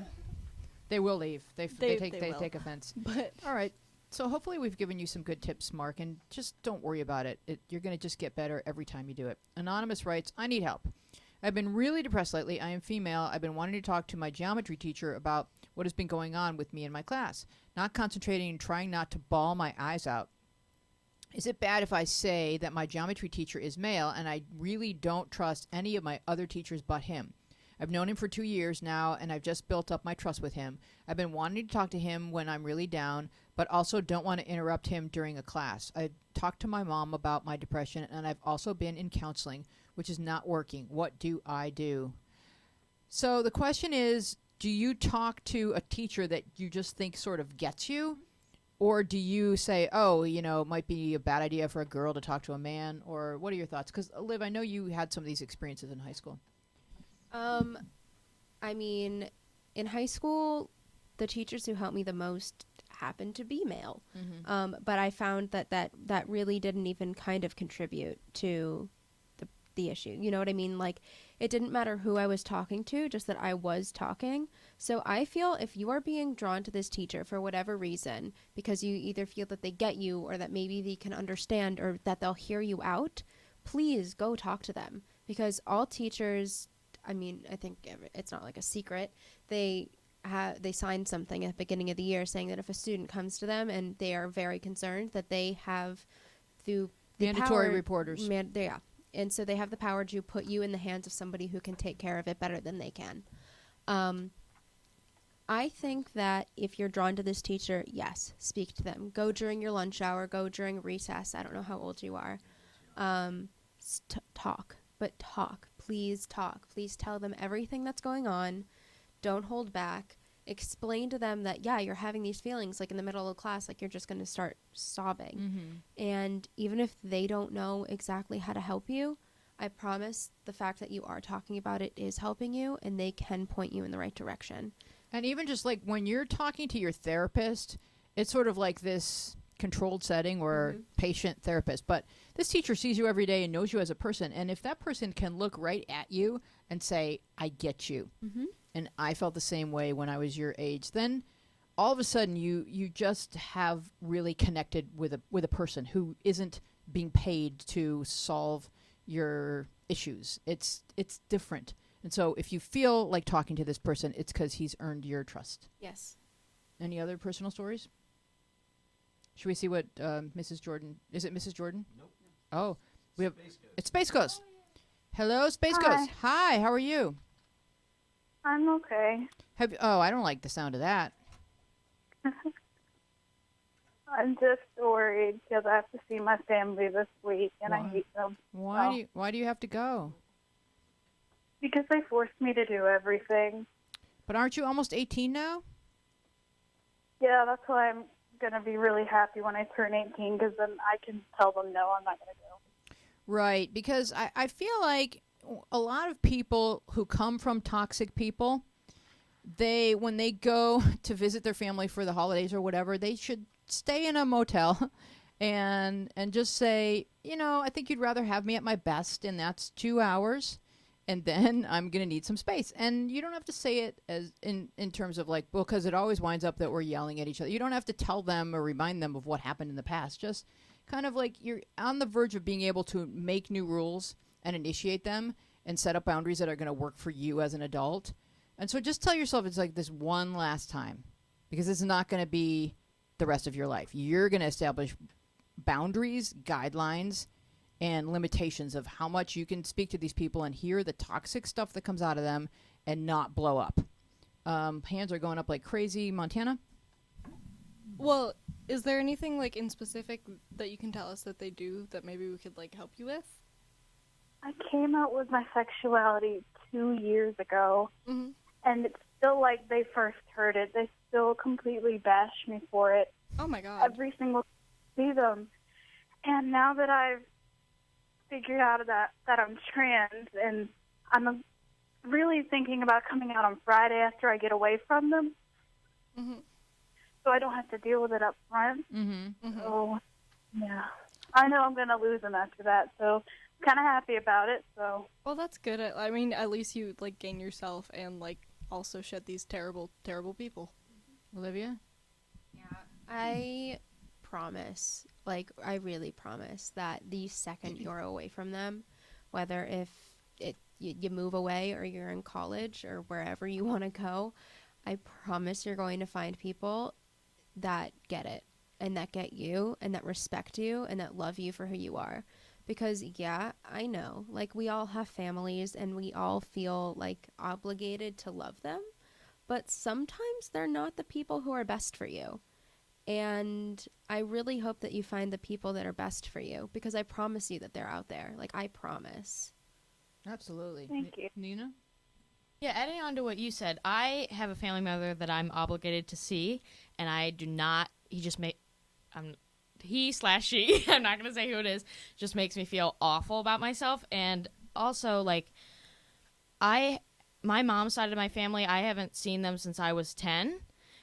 They will leave. They They will. take offense. But All right. So hopefully we've given you some good tips, Mark, and just don't worry about it. You're going to just get better every time you do it. Anonymous writes, I need help. I've been really depressed lately. I am female. I've been wanting to talk to my geometry teacher about what has been going on with me in my class. Not concentrating and trying not to bawl my eyes out. Is it bad if I say that my geometry teacher is male and I really don't trust any of my other teachers but him? I've known him for 2 years now, and I've just built up my trust with him. I've been wanting to talk to him when I'm really down, but also don't want to interrupt him during a class. I talked to my mom about my depression, and I've also been in counseling, which is not working. What do I do? So the question is, do you talk to a teacher that you just think sort of gets you? Or do you say, oh, it might be a bad idea for a girl to talk to a man? Or what are your thoughts? Because, Liv, I know you had some of these experiences in high school. I mean, in high school, the teachers who helped me the most happened to be male. But I found that really didn't even kind of contribute to the issue. You know what I mean? Like, it didn't matter who I was talking to, just that I was talking. So I feel if you are being drawn to this teacher for whatever reason, because you either feel that they get you or that maybe they can understand or that they'll hear you out, please go talk to them. Because all teachers, I mean, I think it's not like a secret, they signed something at the beginning of the year saying that if a student comes to them and they are very concerned, that they have the Mandatory power, reporters. Yeah. And so they have the power to put you in the hands of somebody who can take care of it better than they can. I think that if you're drawn to this teacher, yes, speak to them. Go during your lunch hour. Go during recess. I don't know how old you are. Talk. But talk. Please talk. Please tell them everything that's going on. Don't hold back. Explain to them that, yeah, you're having these feelings, like in the middle of class, like you're just going to start sobbing. And even if they don't know exactly how to help you, I promise the fact that you are talking about it is helping you, and they can point you in the right direction. And even just like when you're talking to your therapist, it's sort of like this controlled setting or patient therapist. But this teacher sees you every day and knows you as a person. And if that person can look right at you and say, I get you, and I felt the same way when I was your age, then all of a sudden you just have really connected with a person who isn't being paid to solve your issues. It's different. And so if you feel like talking to this person, it's because he's earned your trust. Yes. Any other personal stories? Should we see what Mrs. Jordan... Is it Mrs. Jordan? Nope. Oh. It's Space Ghost. Hello, Space Ghost. Hi, how are you? I'm okay. I don't like the sound of that. I'm just worried because I have to see my family this week, and Why? I hate them. Why do you have to go? Because they forced me to do everything. But aren't you almost 18 now? Yeah, that's why I'm going to be really happy when I turn 18, because then I can tell them, no, I'm not going to go. Right, because I feel like a lot of people who come from toxic people, when they go to visit their family for the holidays or whatever, they should stay in a motel and just say, I think you'd rather have me at my best, and that's 2 hours. and then I'm going to need some space. And you don't have to say it as in terms of like, well, because it always winds up that we're yelling at each other. You don't have to tell them or remind them of what happened in the past. Just kind of like you're on the verge of being able to make new rules and initiate them and set up boundaries that are going to work for you as an adult. And so just tell yourself it's like this one last time, because it's not going to be the rest of your life. You're going to establish boundaries, guidelines, and limitations of how much you can speak to these people and hear the toxic stuff that comes out of them and not blow up. Hands are going up like crazy. Montana? Well, is there anything like in specific that you can tell us that they do that maybe we could like help you with? I came out with my sexuality 2 years ago, Mm-hmm. and it's still like they first heard it. They still completely bash me for it. Oh my god. Every single time I see them. And now that I've figured out that I'm trans, and I'm really thinking about coming out on Friday after I get away from them, Mm-hmm. so I don't have to deal with it up front. Mm-hmm. Mm-hmm. So, yeah. I know I'm going to lose them after that, so I'm kind of happy about it. So, Well, that's good. I mean, at least you like gain yourself and like also shed these terrible, terrible people. Olivia? I promise, like, I really promise that the second you're away from them, whether if you move away or you're in college or wherever you want to go, I promise you're going to find people that get it and that get you and that respect you and that love you for who you are. Because, yeah, I know, like, we all have families and we all feel, like, obligated to love them, but sometimes they're not the people who are best for you. And I really hope that you find the people that are best for you, because I promise you that they're out there. Like, I promise. Absolutely. Thank you. Nina? Yeah, adding on to what you said, I have a family member that I'm obligated to see, and I do not. He just he/she, I'm not going to say who it is, just makes me feel awful about myself. And also, like, my mom's side of my family, I haven't seen them since I was 10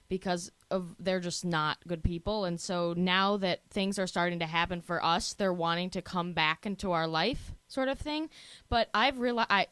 because they're just not good people. And so now that things are starting to happen for us, they're wanting to come back into our life, sort of thing. But I've realized I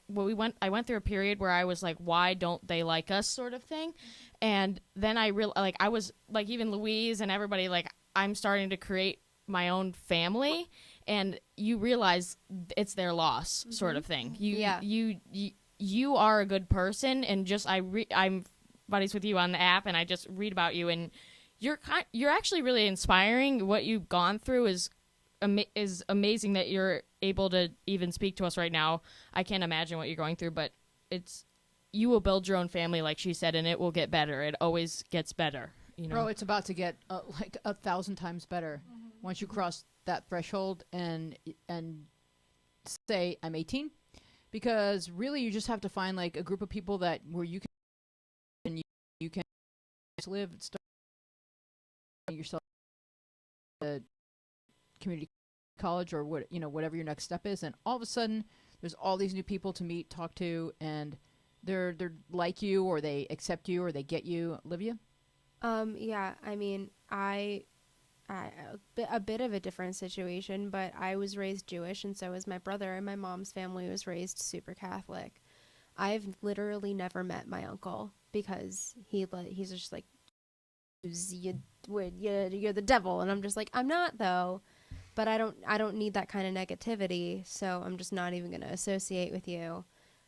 went through a period where I was like, why don't they like us, sort of thing. And then I was like, even Louise and everybody, like, I'm starting to create my own family, and you realize it's their loss, sort of thing. You are a good person, and just I'm buddies with you on the app, and I just read about you, and you're actually really inspiring. What you've gone through is amazing that you're able to even speak to us right now. I can't imagine what you're going through, but you will build your own family, like she said, and it will get better. It always gets better. You know? Oh, it's about to get like 1,000 times better once you cross that threshold and say I'm 18, because really you just have to find like a group of people where you can live, start yourself at community college or whatever your next step is, and all of a sudden there's all these new people to meet, talk to, and they're like you, or they accept you, or they get you. Olivia? Yeah, I mean, I a bit of a different situation, but I was raised Jewish, and so was my brother, and my mom's family was raised super Catholic. I've literally never met my uncle because he's just like, you're the devil, and I'm just like, I'm not though, but I don't need that kind of negativity, so I'm just not even going to associate with you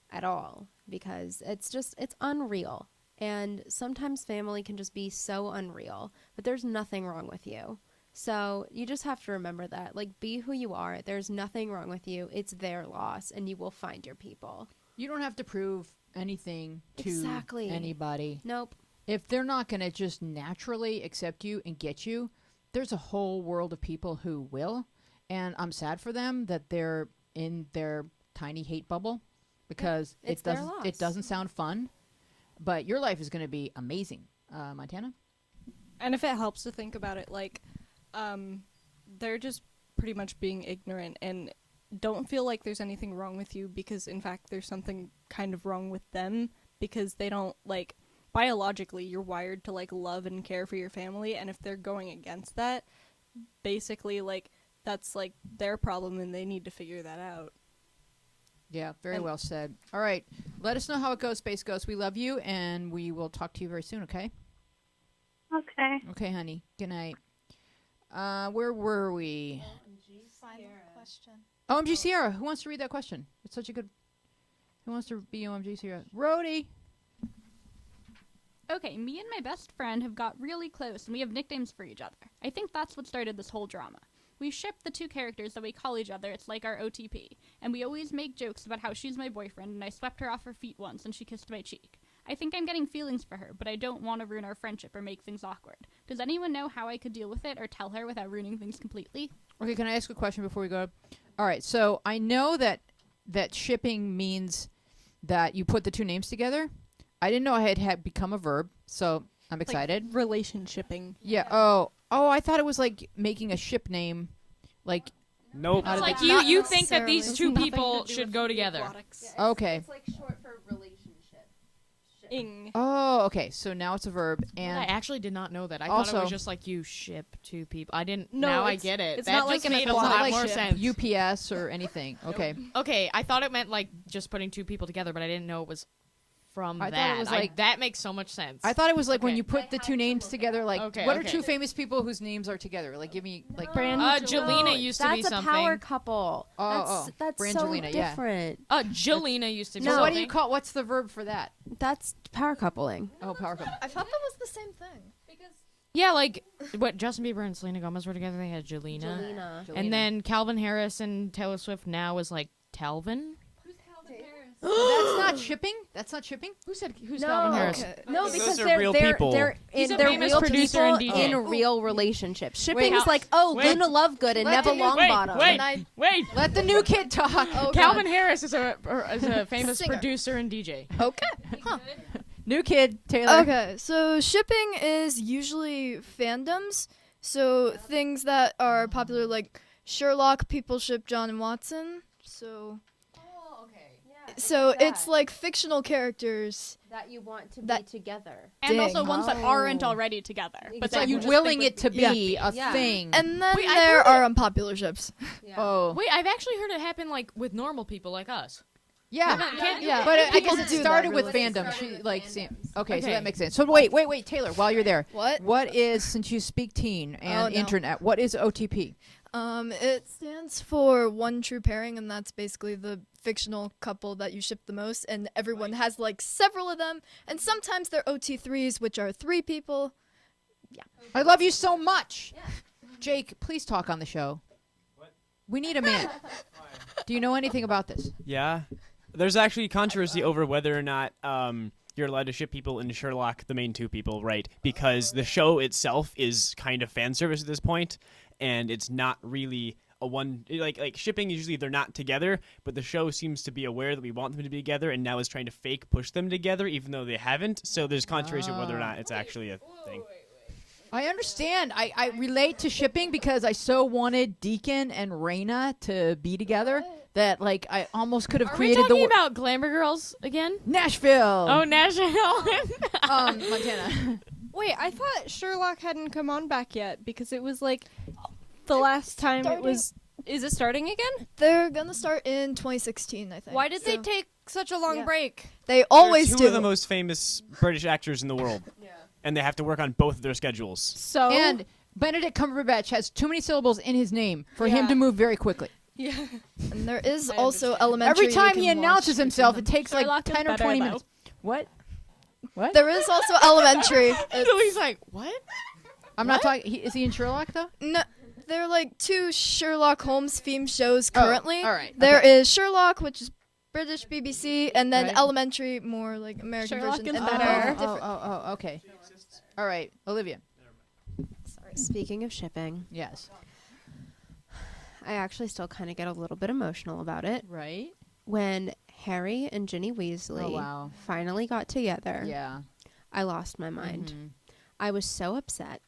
at all, because it's unreal. And sometimes family can just be so unreal, but there's nothing wrong with you. So you just have to remember that. Like, be who you are. There's nothing wrong with you. It's their loss, and you will find your people. You don't have to prove anything to Exactly. anybody. Nope. If they're not going to just naturally accept you and get you, there's a whole world of people who will. And I'm sad for them that they're in their tiny hate bubble, because It's their loss. it doesn't sound fun. But your life is going to be amazing. Montana? And if it helps to think about it, like, they're just pretty much being ignorant, and don't feel like there's anything wrong with you, because in fact there's something kind of wrong with them, because they don't, like, biologically you're wired to like love and care for your family, and if they're going against that, basically, like, that's like their problem and they need to figure that out. Yeah, very And- well said. All right. Let us know how it goes, Space Ghost. We love you, and we will talk to you very soon, okay? Okay. Okay, honey. Good night. Where were we? Final question. OMG Sierra. Who wants to read that question? It's such a good... Who wants to be OMG Sierra? Rhodey. Okay, me and my best friend have got really close, and we have nicknames for each other. I think that's what started this whole drama. We ship the two characters that we call each other. It's like our OTP. And we always make jokes about how she's my boyfriend, and I swept her off her feet once, and she kissed my cheek. I think I'm getting feelings for her, but I don't want to ruin our friendship or make things awkward. Does anyone know how I could deal with it or tell her without ruining things completely? Okay, can I ask a question before we go? All right, so I know that shipping means that you put the two names together. I didn't know it had become a verb, so I'm excited. Relationshiping. Yeah. Oh, I thought it was like making a ship name, like. Nope. How It's did like they- you, Not you think that necessarily. these two people should go together. Okay. It's like short for relationship. Ing. Oh, okay. So now it's a verb, I and actually did not know that. I thought it Also- was just like you ship two people. I didn't. No, now I it's- get it. it's that not just like an made a aquatic lot like more ship. sense. UPS or anything. Okay. Okay, I thought it meant like just putting two people together, but I didn't know it was from I thought that. it was like- that makes so much sense. I thought it was like when Okay. you put the two names together. Like, Okay, what are okay. two famous people whose names are together? Like, give me like. Jelena used to be That's something. a power couple. Oh, That's so Brangelina, yeah. different. Jelena used to be No. So something. what do you call? What's the verb for that? That's power coupling. Oh, power couple. I thought that was the same thing. Yeah, like what Justin Bieber and Selena Gomez were together. They had Jelena. Jelena. And then Calvin Harris and Taylor Swift now is like Talvin. That's not shipping. That's not shipping. Who's No. Calvin Harris? Okay. No, Those because are they're real they're people. they're He's a they're famous real producer people and DJ. in real relationships. Shipping is how- like, oh, wait. Luna Lovegood and Let Neville the new- Longbottom. wait. And I Wait, Let the new kid talk. oh, Calvin God. Harris is a famous Singer. producer and DJ. Okay. Huh. New kid Taylor. Okay, so shipping is usually fandoms. So things that are popular, like Sherlock, people ship John and Watson. So, it's like fictional characters. that you want to That- be together. And Dang. also ones that aren't Oh. already together. But Exactly. that you You just willing think it to would be a Yeah. thing. And then Wait, I've there heard are unpopular ships. Yeah. Oh, Wait, I've actually heard it happen like with normal people like us. yeah. Yeah, But I people guess it do that, started with really. fandom. She like okay, so Okay. that makes sense. So wait, Taylor. While you're there, What? is since you speak teen and Oh, no. internet? What is OTP? It stands for one true pairing, and that's basically the fictional couple that you ship the most. And everyone has like several of them, and sometimes they're OT3s, which are three people. I love you so much. Jake, please talk on the show. We need a man. Do you know anything about this? Yeah. There's actually controversy over whether or not you're allowed to ship people in Sherlock, the main two people, right? Because the show itself is kind of fan service at this point, and it's not really a one like shipping. Usually they're not together, but the show seems to be aware that we want them to be together, and now is trying to fake push them together, even though they haven't. So there's controversy over whether or not it's actually a thing. I understand. I relate to shipping because I so wanted Deacon and Raina to be together that like I almost could have Are we created talking the about Glamour Girls again? Nashville. Oh, Nashville. Montana. Wait, I thought Sherlock hadn't come on back yet because it was like the last time it was. Is it starting again? They're gonna start in 2016, I think. Why did they So- take such a long Yeah. break? They always They're two do. of the most famous British actors in the world, and they have to work on both of their schedules. So And Benedict Cumberbatch has too many syllables in his name for him Yeah. to move very quickly. yeah, And there is I also understand. elementary. Every time you he can announces watch himself, between it takes like Sherlock is 10 or better, 20 though. minutes. What? What? them. There is also elementary. So he's like, what? I'm not talking. Is he in Sherlock though? No, there are like two Sherlock Holmes themed shows Oh, currently. all right, There okay. is Sherlock, which is British BBC, and then Right. Elementary, more like American Sherlock version. is And then better. both different. Okay. All right, Olivia. Speaking of shipping, Yes. I actually still kind of get a little bit emotional about it. Right. When Harry and Ginny Weasley Oh, wow. finally got together, Yeah. I lost my mind. Mhm. I was so upset.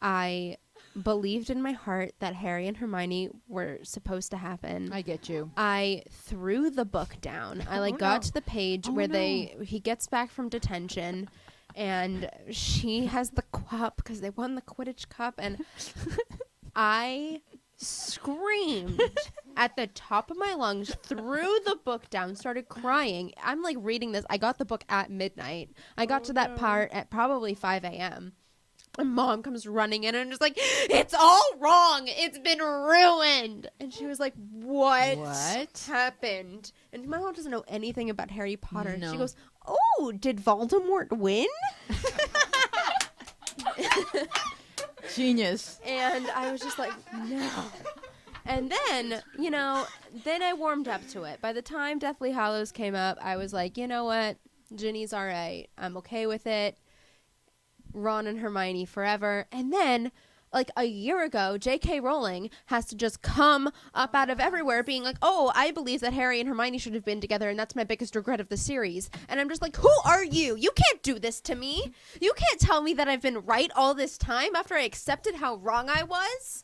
I believed in my heart that Harry and Hermione were supposed to happen. I get you. I threw the book down. I Oh, got no. to the page Oh, where no. he gets back from detention and she has the cup because they won the Quidditch Cup and I screamed at the top of my lungs, threw the book down, started crying. I'm like reading this. I got the book at midnight. I got to that part at probably 5 a.m. And Mom comes running in and just like, it's all wrong. It's been ruined. And she was like, what happened? And my mom doesn't know anything about Harry Potter. No. She goes, oh, did Voldemort win? Genius. And I was just like, no. And then, then I warmed up to it. By the time Deathly Hallows came up, I was like, you know what? Ginny's all right. I'm okay with it. Ron and Hermione forever. And then, like a year ago, J.K. Rowling has to just come up out of everywhere being like, oh, I believe that Harry and Hermione should have been together, and that's my biggest regret of the series. And I'm just like, who are you? You can't do this to me. You can't tell me that I've been right all this time after I accepted how wrong I was.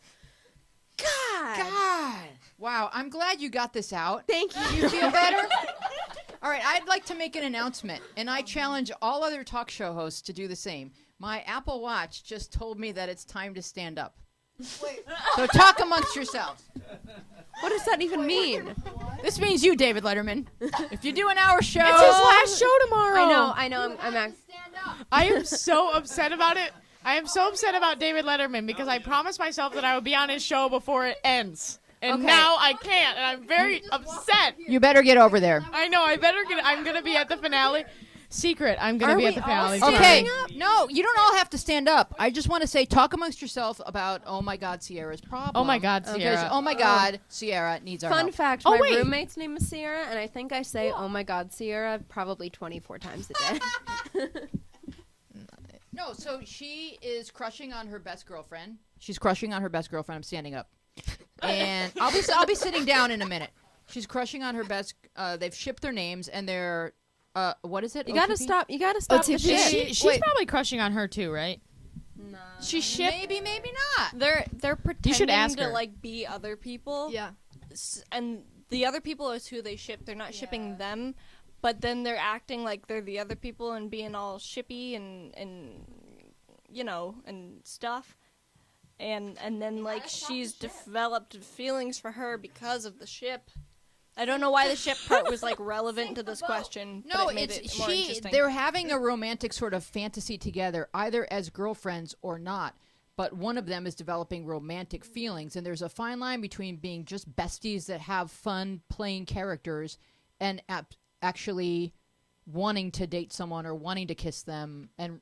God. Wow, I'm glad you got this out. Thank you. You feel better? All right, I'd like to make an announcement, and I challenge all other talk show hosts to do the same. My Apple Watch just told me that it's time to stand up. So talk amongst yourselves. What does that even mean? This means you, David Letterman. If you do an hour show... It's his last show tomorrow. I know. I am so upset about it. I am so upset about David Letterman because I promised myself that I would be on his show before it ends. And Okay. now I can't, and I'm very upset. You better get over there. I know, I'm going to be at the finale. Secret, I'm going to be at the finale. Okay, no, you don't all have to stand up. I just want to say, talk amongst yourself about, oh my God, Sierra's problem. Oh my God, Sierra. Because, oh my God, Sierra needs our Fun help. fact, Oh, my wait. roommate's name is Sierra, and I think I say, oh my God, Sierra, probably 24 times a day. No, so she is crushing on her best girlfriend. She's crushing on her best girlfriend. I'm standing up. And I'll be sitting down in a minute. She's crushing on her best. They've shipped their names, and they're what is it? You gotta OTP? stop. You gotta stop the OTP. shit. She's Wait. probably crushing on her too, right? She shipped. Maybe not. They're pretending should ask to her. like be other people. Yeah. And the other people is who they ship. They're not shipping them, but then they're acting like they're the other people and being all shippy and and stuff. And then like she's developed feelings for her because of the ship. I don't know why the ship part was like relevant to this question. No, but it made it's it more interesting. they're having a romantic sort of fantasy together, either as girlfriends or not. But one of them is developing romantic feelings, and there's a fine line between being just besties that have fun playing characters and actually wanting to date someone or wanting to kiss them and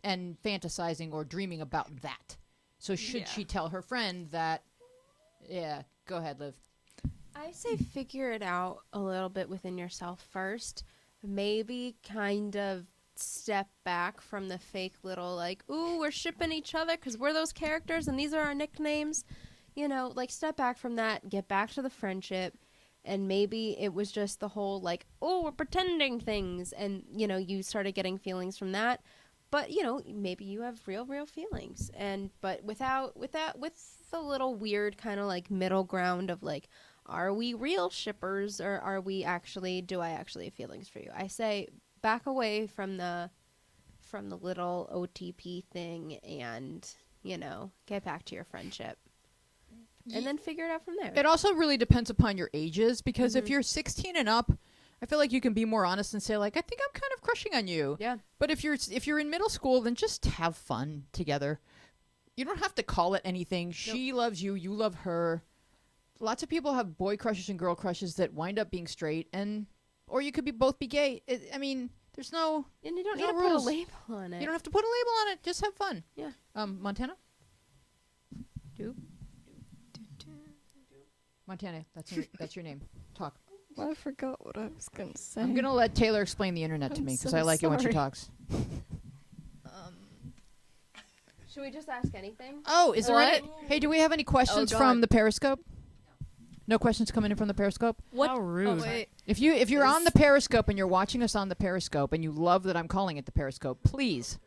fantasizing or dreaming about that. So should she tell her friend that? Yeah, go ahead, Liv. I say figure it out a little bit within yourself first. Maybe kind of step back from the fake little like, ooh, we're shipping each other because we're those characters and these are our nicknames. Like step back from that, get back to the friendship. And maybe it was just the whole like, oh, we're pretending things. And, you started getting feelings from that. But, maybe you have real feelings. But with the little weird kind of like middle ground of like, are we real shippers or do I actually have feelings for you? I say back away from the little OTP thing and, get back to your friendship. And then figure it out from there. It also really depends upon your ages, because if you're 16 and up, I feel like you can be more honest and say like, I think I'm kind of crushing on you. Yeah. But if you're in middle school, then just have fun together. You don't have to call it anything. She loves you, you love her. Lots of people have boy crushes and girl crushes that wind up being straight, or you could both be gay. There's no. And you don't there's need no to put a rules. label on it. You don't have to put a label on it. Just have fun. Yeah. Montana. Montana, that's your name. Talk. Well, I forgot what I was gonna say. I'm gonna let Taylor explain the internet to I'm me because so I like it when she sorry. talks. Should we just ask anything? Oh, is there any? Hey, do we have any questions God. from the Periscope? No questions coming in from the Periscope. How rude. Oh, wait. If you're on the Periscope and you're watching us on the Periscope and you love that I'm calling it the Periscope, please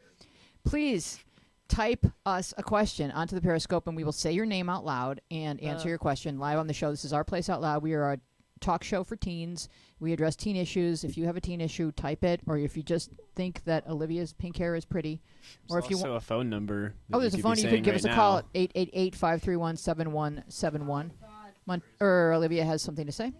type us a question onto the Periscope and we will say your name out loud and answer your question live on the show. This is Our Place Out Loud. We are a talk show for teens. We address teen issues. If you have a teen issue, type it. Or if you just think that Olivia's pink hair is pretty. Or if you also a phone number. Oh, there's a phone. You could give us a call at 888-531-7171. Olivia has something to say.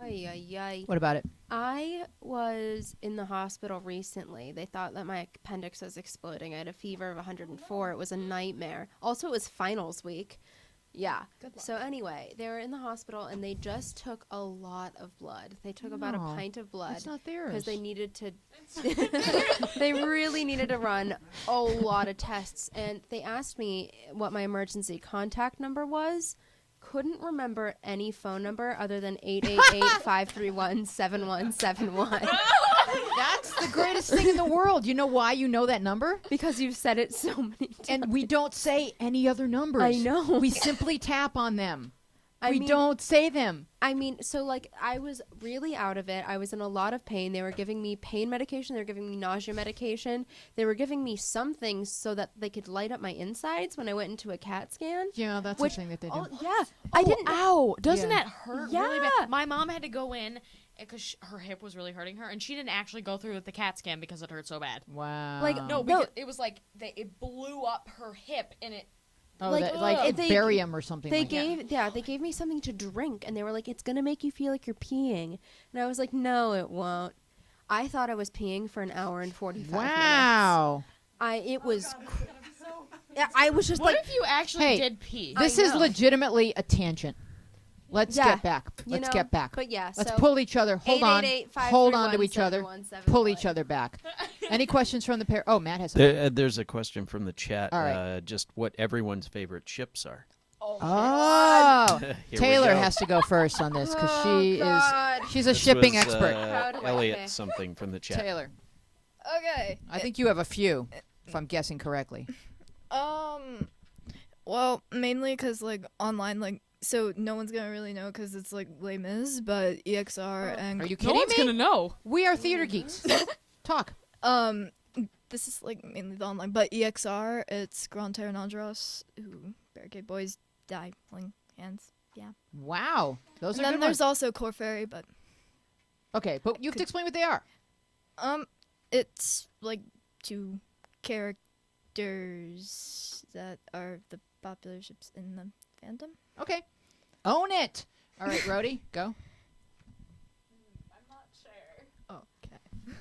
Ay, ay, ay. What about it? I was in the hospital recently. They thought that my appendix was exploding. I had a fever of 104. It was a nightmare. Also, it was finals week. Yeah. So anyway, they were in the hospital and they just took a lot of blood. They took about a No, pint of blood It's not theirs. because they needed to. They really needed to run a lot of tests, and they asked me what my emergency contact number was. Couldn't remember any phone number other than 888-531-7171 That's the greatest thing in the world. You know why you know that number? because you've said it so many times. And we don't say any other numbers. I know. We simply tap on them. I We mean- don't say them. I mean, so like I was really out of it. I was in a lot of pain. They were giving me pain medication. They were giving me nausea medication. They were giving me some things so that they could light up my insides when I went into a CAT scan. Yeah, that's Which- the thing that they do. Oh, yeah. I didn't. Ow! Doesn't Yeah. that hurt really Yeah. bad? My mom had to go in because her hip was really hurting her, and she didn't actually go through with the CAT scan because it hurt so bad. Wow. Like, No, because it was like it blew up her hip, and it. oh, like, like they- barium or something. They like that. they gave me something to drink, and they were like, "It's gonna make you feel like you're peeing," and I was like, "No, it won't." I thought I was peeing for an hour and 45 minutes. Wow. It was. Yeah, I was just What like, if you actually Hey, did pee? This I is know. legitimately a tangent. Let's Yeah, get back. you Let's know, get back. But yeah, Let's so pull each other. Hold on. 888-531-7171. Hold on to each other. Pull each other back. Any questions from the pair? Oh, Matt has something. There's a question from the chat. All right. Just what everyone's favorite ships are. Oh, Here we Taylor go. has to go first on this because God. she's a This shipping was, expert. Proud of Elliot it. something from the chat. Taylor, Okay. I think you have a few, if I'm guessing correctly. Well, mainly because like online, like so no one's gonna really know because it's like Les Mis, but EXR and Are you No kidding one's me? gonna know. We are theater geeks. Talk. this is like mainly the online, but EXR it's Grand Terre Andros, ooh, Barricade Boys, Die, Fling Hands. Wow, those And are then good there's ones. also Core Fairy, but Okay, but you have to explain what they are. it's like two characters that are the popular ships in the fandom. Okay, own it. All right, Rhodey, go. Okay.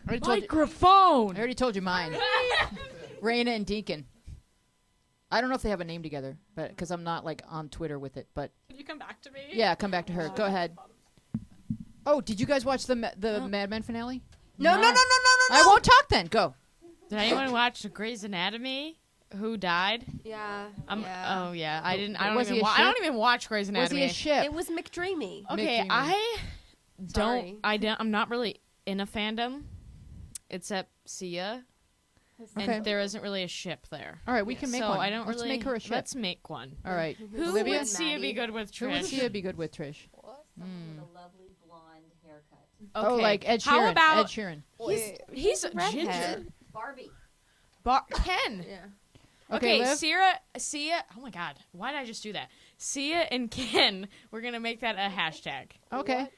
I already told you- Microphone. I already told you mine. Raina and Deacon. I don't know if they have a name together, but because I'm not like on Twitter with it. But Can you come back to me? yeah, come back to her. Go ahead. Oh, did you guys watch the Mad Men finale? No. I won't talk then. Go. Did anyone watch Grey's Anatomy? Who died? Yeah. Oh yeah, I didn't. I Was don't he even. a I don't ship? even watch Grey's Was Anatomy. he a ship? It was McDreamy. Okay, McDreamy. I Sorry. I'm not really in a fandom, except Sia, Okay. and there isn't really a ship there. All right, we can make so one. I don't Let's really make her a ship. Let's make one. All right. Who Olivia? would Sia be good with? Who would Trish. Sia be good with, Trish? Someone with a lovely blonde haircut. Oh, Okay. like Ed Sheeran. How about Ed Sheeran. he's Redhead. ginger? Barbie. Ken. Yeah. Okay, Okay, Liv? Sia. Oh my God, why did I just do that? Sia and Ken. We're gonna make that a hashtag. Okay.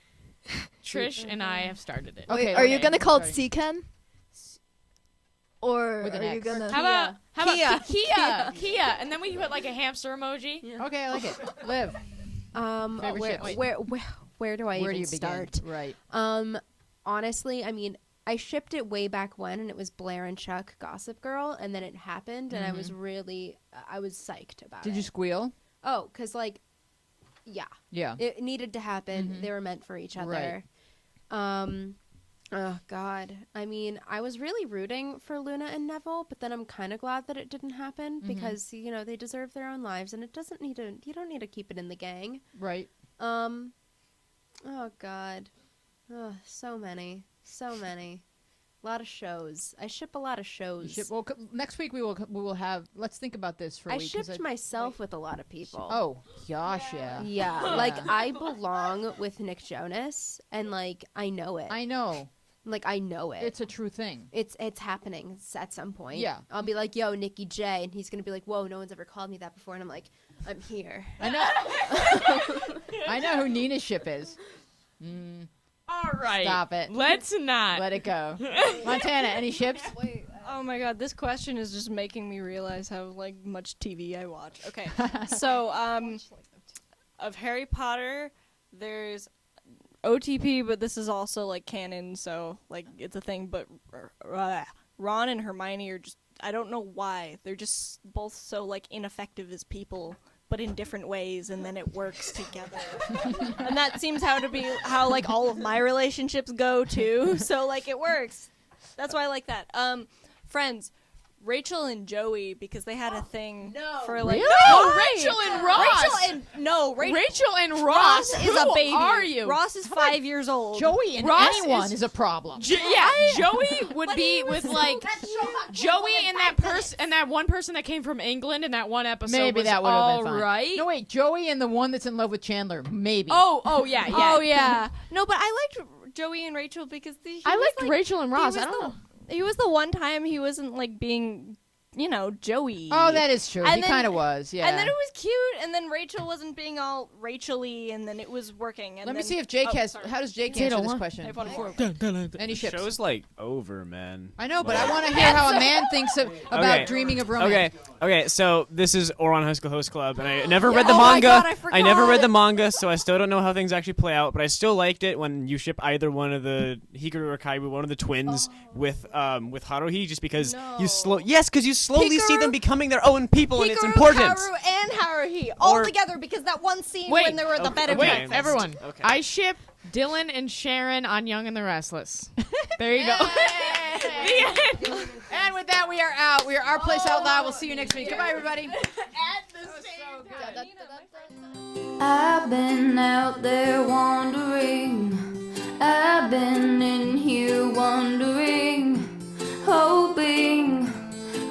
Trish and I have started it. Okay, Wait, are you okay, gonna call it sorry. Seaken? Or With an are you X. gonna? How about Kia. Kia, and then we can put like a hamster emoji. Okay, I like it. Liv. Favorite ships. Where do I Where do even you begin? start? Right. Honestly, I mean, I shipped it way back when, and it was Blair and Chuck, Gossip Girl, and then it happened, and I was really, I was psyced about it. Did you squeal? Oh, because like, yeah, Yeah. it needed to happen. They were meant for each other. Right. Oh God, I mean, I was really rooting for Luna and Neville, but then I'm kind of glad that it didn't happen because they deserve their own lives, and it doesn't need to. You don't need to keep it in the gang. Right. Oh God. Oh, so many. A lot of shows. I ship a lot of shows. Well, next week we will have. Let's think about this for a I week. 'cause shipped myself with a lot of people. Oh gosh, yeah. Yeah, like I belong with Nick Jonas, and like I know it. I know. Like I know it. It's a true thing. It's happening at some point. Yeah. I'll be like, "Yo, Nikki J," and he's gonna be like, "Whoa, no one's ever called me that before," and I'm like, "I'm here." I know. I know who Nina's ship is. All right, Stop it. Let's not. Let it go. Montana, any ships? Oh my god, this question is just making me realize how like much TV I watch. Okay, so of Harry Potter, there's OTP, but this is also like canon, so like it's a thing. But Ron and Hermione are just, I don't know why, they're just both so like ineffective as people, but in different ways, and then it works together. And that seems how like all of my relationships go too. So like it works. That's why I like that. Friends, Rachel and Joey, because they had a thing for like Rachel and Ross. Rachel and Ross. Ross is a Who baby. are you? Ross is 5 years old. Joey and Ross anyone is- is a problem. Joey would be with like Joey and that person and that one person that came from England in that one episode. Maybe was that would have all been fine. right. No, wait, Joey and the one that's in love with Chandler. Maybe. Oh yeah. Oh yeah. No, but I liked Joey and Rachel because I liked Rachel and Ross. he I was don't know. He was the one time he wasn't like being, Joey. Oh, that is true. And He then- kind of was. Yeah. And then it was cute, and then Rachel wasn't being all Rachel-y, and then it was working. And Let me then- see if Jake oh, has. sorry. How does Jake Potato answer this one. question? Type on four. Any ships? Show's like over, man. I know, but I want to hear how a man thinks about Okay. dreaming of romance. Okay, so this is Oron High School Host Club, and I never read the Oh my manga. God, I never read forgot. the manga, so I still don't know how things actually play out, but I still liked it when you ship either one of the Hikaru or Kaibu, one of the twins, with Haruhi, just because you slowly see them becoming their own people, and it's Hikaru, important. Kaoru, and Haruhi all Or- together because that one scene Wait. when they were at the bed and Okay. Wait, breakfast. everyone. Okay. I ship Dylan and Sharon on Young and the Restless. There you go. The end. And with that, we are out. We are Our Place Out Loud. We'll see you next week. Goodbye, everybody. I've been out there wandering. I've been in here wondering, hoping,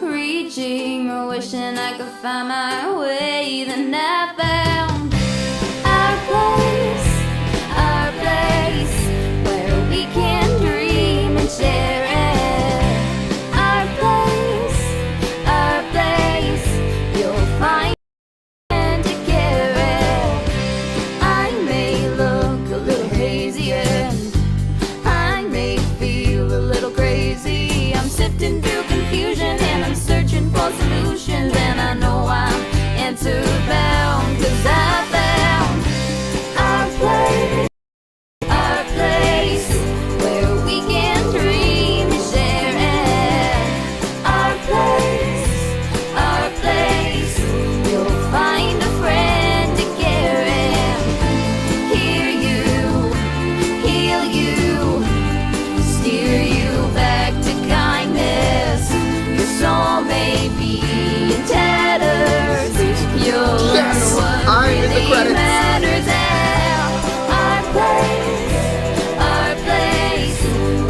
reaching, or wishing I could find my way. Then I found our place where we can dream and share it. Our place, you'll find and to care it. I may look a little hazy and I may feel a little crazy. I'm sifting through confusion and I'm searching for solutions, and I know I'm answer bound, 'cause I found our place where we can dream and share it. Our place, you'll find a friend to care and hear you, heal you, steer you back to kindness. Your soul may be in tatters. You'll learn what really matters. Our place,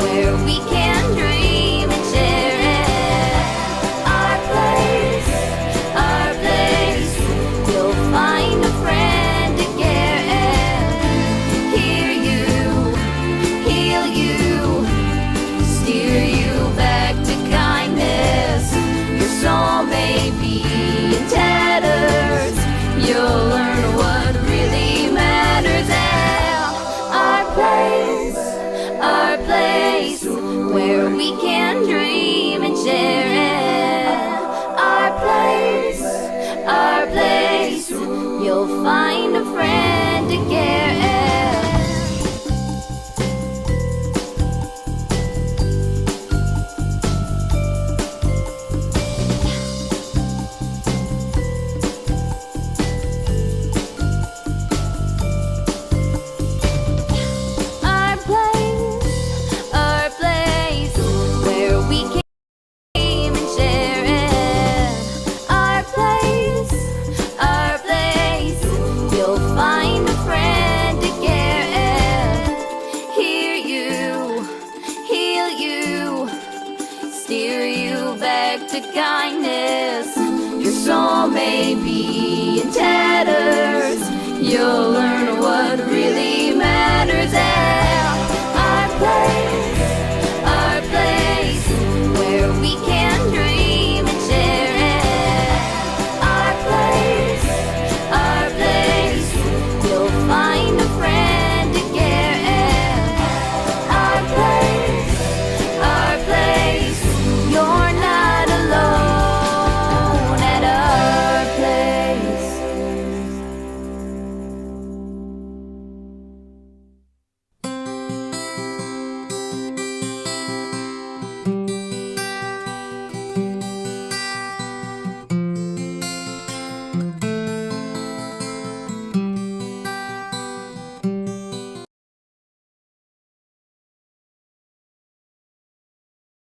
where we can dream and share it. Our place, you'll find a friend to care and hear you, heal you, steer you back to kindness. Your soul may be in tatters. You'll learn what really matters. Our place, where we can dream and share it. Our place, you'll find a friend to care it. Our place, where we can dream and share it. Our place, you'll find a friend to care and hear you, heal you, steer you back to kindness. Your soul may be in tatters. You'll learn what really